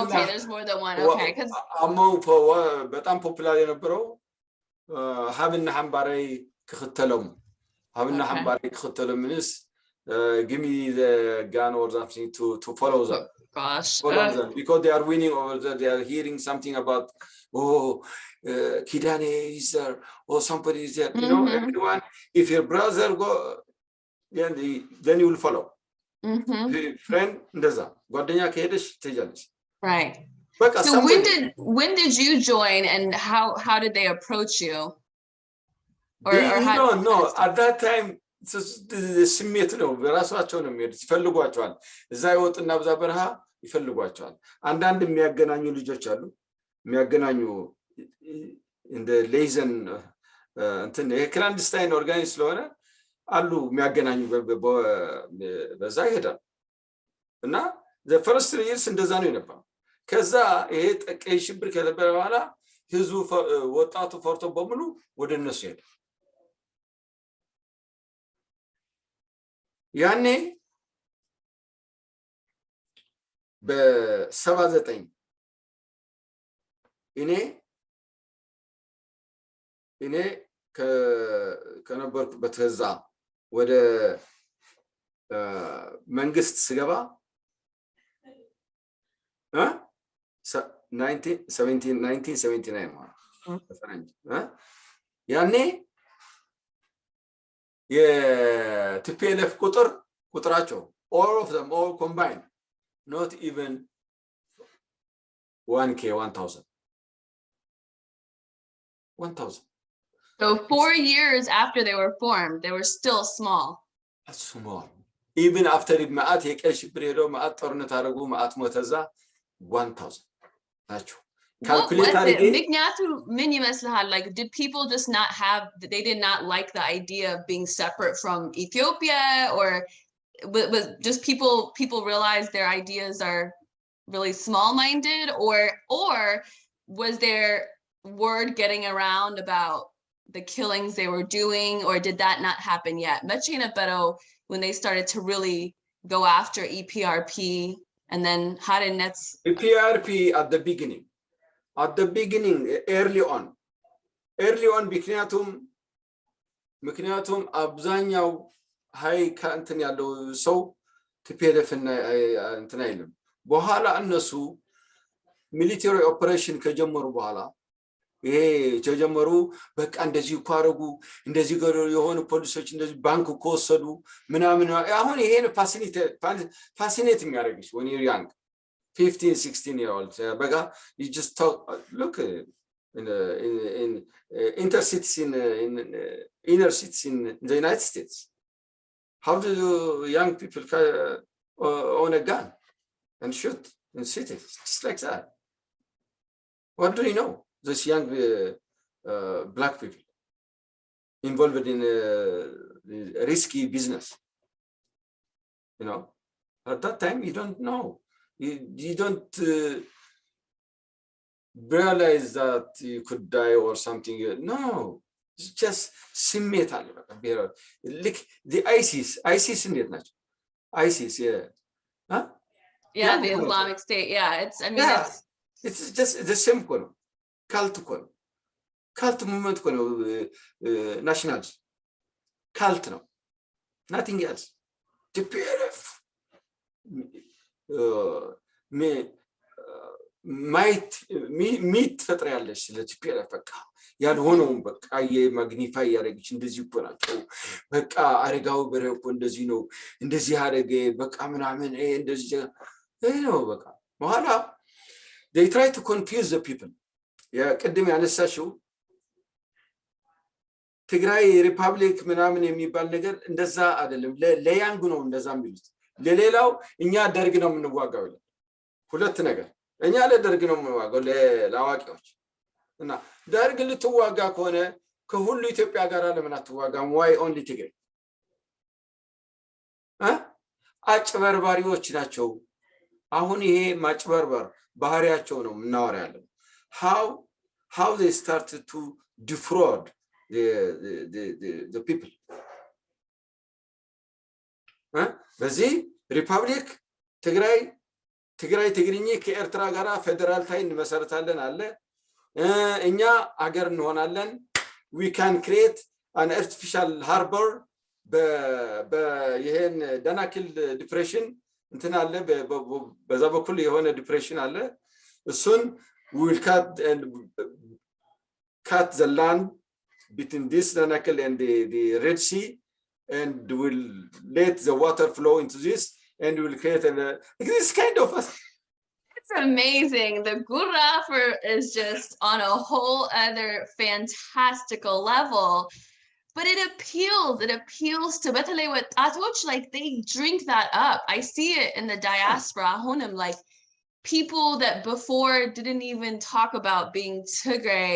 Okay, there's more than one. Okay, cuz አማው በጣም ፖፑላር የነበረው ሀብና ሐምባሬ ክክተለም ሀብና ሐምባሬ ክክተለም ምንስ give me the gun or something to follow them. Gosh. Follow them because they are winning over there. They are hearing something about Kidane is there or somebody is there. You know, everyone. If your brother go, then you will follow. Friend, እንደዛ ጓደኛ ከሄደሽ ትሄጃለሽ. Right. So when did you join and how did they approach you? Or no at that time ስሜት ነው በራሳቸው ነው የሚሄዱት ይፈልጓቸዋል እዛ ይወጥና በዛ በረሃ ይፈልጓቸዋል አንዳንድ የሚያገናኙ ልጆች አሉ የሚያገናኙ እንደ ሌዘን እንትን የክላንድስታይን ኦርጋኒዝ ስለሆነ አሉ የሚያገናኙ በዛ ይሄዳል እና the first 3 years እንደዛ ነው የነበረው ከዛ ይሄ ቀይ ሽብር ከነበረ በኋላ ህዝቡ ወጣቱ ፈርቶ በሙሉ ወደ እነሱ ሄደ ያኔ በ79 እኔ ከነበርኩበት ከዛ ወደ መንግስት ስገባ 1979 ማለት ያኔ የቲፒኤልኤፍ ቁጥራቸው all of them all combined not even 1000 So 4 years after they were formed they were still small. Even after ማአት የቀይ ሽብር ሄዶ ማአት ጦርነት አደረጉ ማአት ሞተዛ 1000 ናቸው calculate ምን ይመስልሃል like did people just not have they did not like the idea of being separate from Ethiopia or was just people realized their ideas are really small-minded or was there word getting around about the killings they were doing or did that not happen yet መቼ ነበረው when they started to really go after EPRP and then how did nets EPRP at the beginning early on ምክንያቱም አብዛኛው ሃይ ካንተን ያለው ሰው TPLF እና እንትን አይልም በኋላ እነሱ ሚሊተሪ ኦፕሬሽን ከጀመሩ በኋላ ይሄ ተጀመሩ በቃ እንደዚህ ኳረጉ እንደዚህ ገሩ የሆኑ ፖሊሶች እንደዚህ ባንክ ኮሰዱ ምናምን አሁን ይሄን ፋሲኔት የሚያደርግሽ when you're young 15 16 year old በቃ you just talk look in intercities in inner cities in the United States how do young people own a gun and shoot in cities just like that what do you know this young black people involved in risky business you know at that time you don't know you don't realize that you could die or something no it's just ስሜት አለ በቃ like the ISIS እንዴት ናቸው ISIS yeah the Islamic State yeah it's I mean it's just the same cult cult movement national cult no, nothing else. TPLF ሚት ትፈጥሪያለሽ ስለ TPLF በቃ ያልሆነውን በቃ የማግኒፋይ ያደረግሽ እንደዚህ እኮ ናቸው በቃ አረጋው በረው እኮ እንደዚህ ነው እንደዚህ አደረገ በቃ ምናምን እንደዚህ ነው በቃ በኋላ they try to confuse the people የቅድም ያነሳሽው ትግራይ ሪፐብሊክ ምናምን የሚባል ነገር እንደዛ አይደለም ለያንጉ ነው እንደዛ የሚሉት ለሌላው እኛ ደርግ ነው የምንዋጋው ይላል ሁለት ነገር እኛ ለደርግ ነው የምንዋጋው ለአዋቂዎች እና ደርግ ልትዋጋ ከሆነ ከሁሉ ኢትዮጵያ ጋር ለምን አትዋጋም why only ትግራይ አጭበርባሪዎች ናቸው አሁን ይሄ ማጭበርበር ባህሪያቸው ነው ምናወራ ያለው how they started to defraud the people በዚህ ሪፐብሊክ ትግራይ ትግርኝ ከኤርትራ ጋራ ፌደራል ታይ እንመሰርታለን አለ እኛ አገር እንሆናለን we can create an artificial harbor በይሄን ዳናኪል ዲፕሬሽን እንትን አለ በዛ በኩል የሆነ ዲፕሬሽን አለ እሱን we will cut the land between this Danakil and the Red Sea and will let the water flow into this and will create this kind of it's amazing the gurra is just on a whole other fantastical level but it appeals to betalay what atoch like they drink that up I see it in the diaspora honim like people that before didn't even talk about being Tigray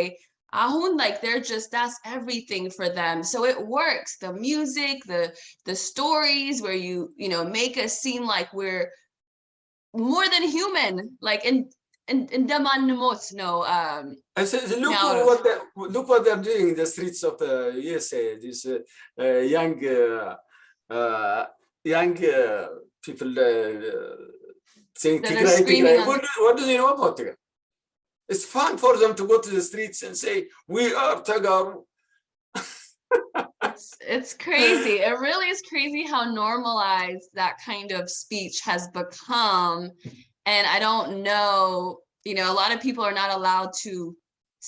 ahun like they're just that's everything for them so it works the music the stories where you know make us seem like we're more than human like in demanimot no I said look what they're doing in the streets of the USA these young people saying Tigray what do they know about Tigray It's fun for them to go to the streets and say, we are Tagaru. It's crazy. It really is crazy how normalized that kind of speech has become. And I don't know, you know, a lot of people are not allowed to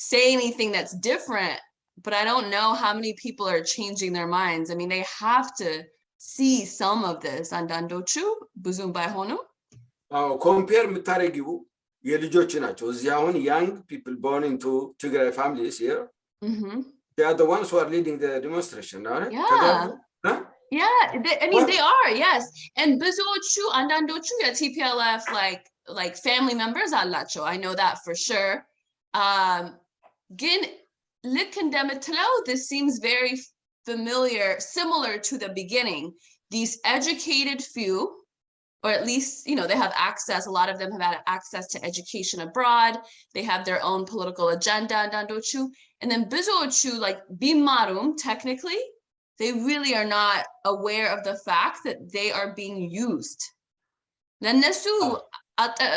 say anything that's different, but I don't know how many people are changing their minds. I mean, they have to see some of this. Andandochu, Buzumbai Honu. Compare Mitaregibu. የልጆች ናቸው እዚህ አሁን young people born into Tigray families here they are the ones who are leading the demonstration right yeah I mean they are yes and bizochu andandochu at TPLF like family members alacho I know that for sure gin likendemetlo this seems very familiar similar to the beginning these educated few or at least, you know, they have access. A lot of them have had access to education abroad. They have their own political agenda, Dandochu. And then Bizochu, like Bimarum, technically, they really are not aware of the fact that they are being used. Then Nesu,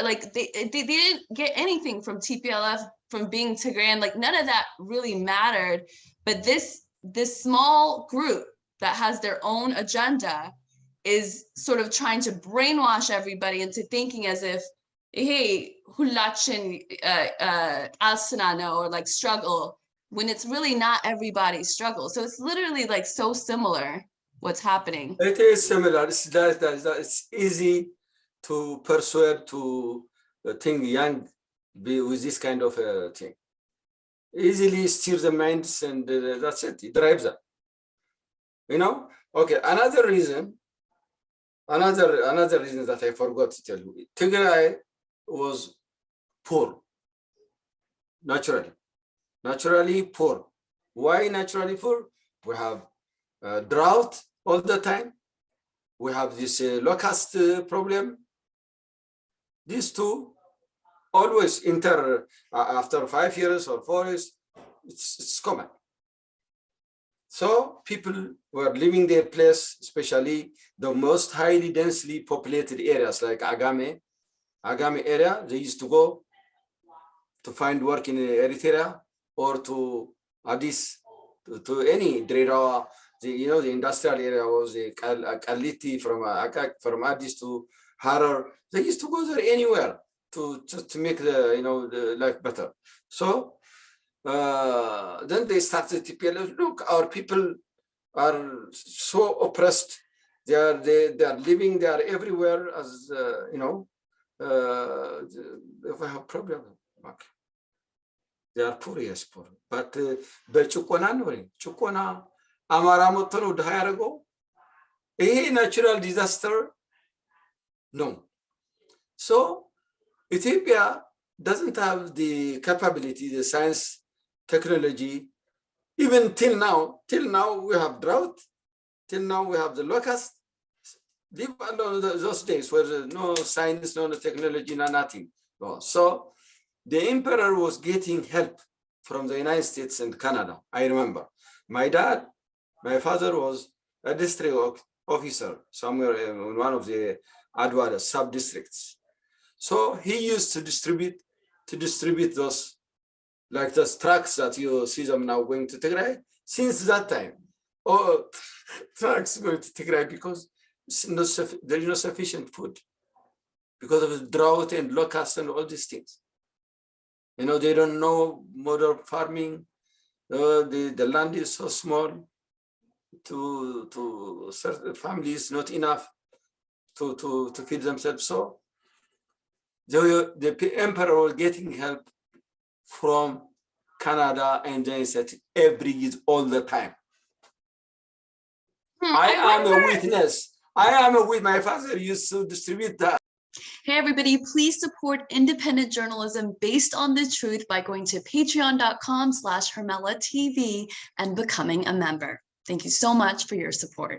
like they didn't get anything from TPLF, from being Tigrayan. Like none of that really mattered. But this small group that has their own agenda is sort of trying to brainwash everybody into thinking as if, hey, hulachin alsanano or like struggle, when it's really not everybody's struggle. So it's literally like so similar what's happening. It is similar. It's easy to persuade to think young with this kind of thing. Easily steer the minds and that's it. It drives them. You know? Okay, another reason that I forgot to tell you. Tigray was poor, naturally poor. Why naturally poor? We have drought all the time. We have this locust problem. These two always enter after 5 years or 4 years. It's common. So people were leaving their place, especially the most highly densely populated areas like Agame area. They used to go to find work in Eritrea or to Addis to any Dredawa, the industrial area was a Kaliti from Addis to Harar. They used to go there anywhere to just to make the life better. So then they started TPLF. Look, our people are so oppressed. They are living. They are everywhere. As if I have problem, okay. They are poor, yes, poor. But በጭቆና ነው ጭቆና አማራ መጥቶ ነው ድሃ ያደረገው። ይሄ natural disaster no. So Ethiopia doesn't have the capability, the science, technology. Even till now we have drought. Till now we have the locust. Leave alone those days where no science, no technology, no nothing. So the emperor was getting help from the United States and Canada. I remember my father was a district officer somewhere in one of the Adwa sub-districts. So he used to distribute those, like those trucks that you see them now going to Tigray. Since that time, trucks going to Tigray because there is no sufficient food because of the drought and locust and all these things. They don't know modern farming. The land is so small to certain families, not enough to feed themselves. So the emperor was getting help from Canada and the United States every year, all the time. I am a witness. My father used to distribute that. Hey everybody, please support independent journalism based on the truth by going to patreon.com/HermelaTV and becoming a member. Thank you so much for your support.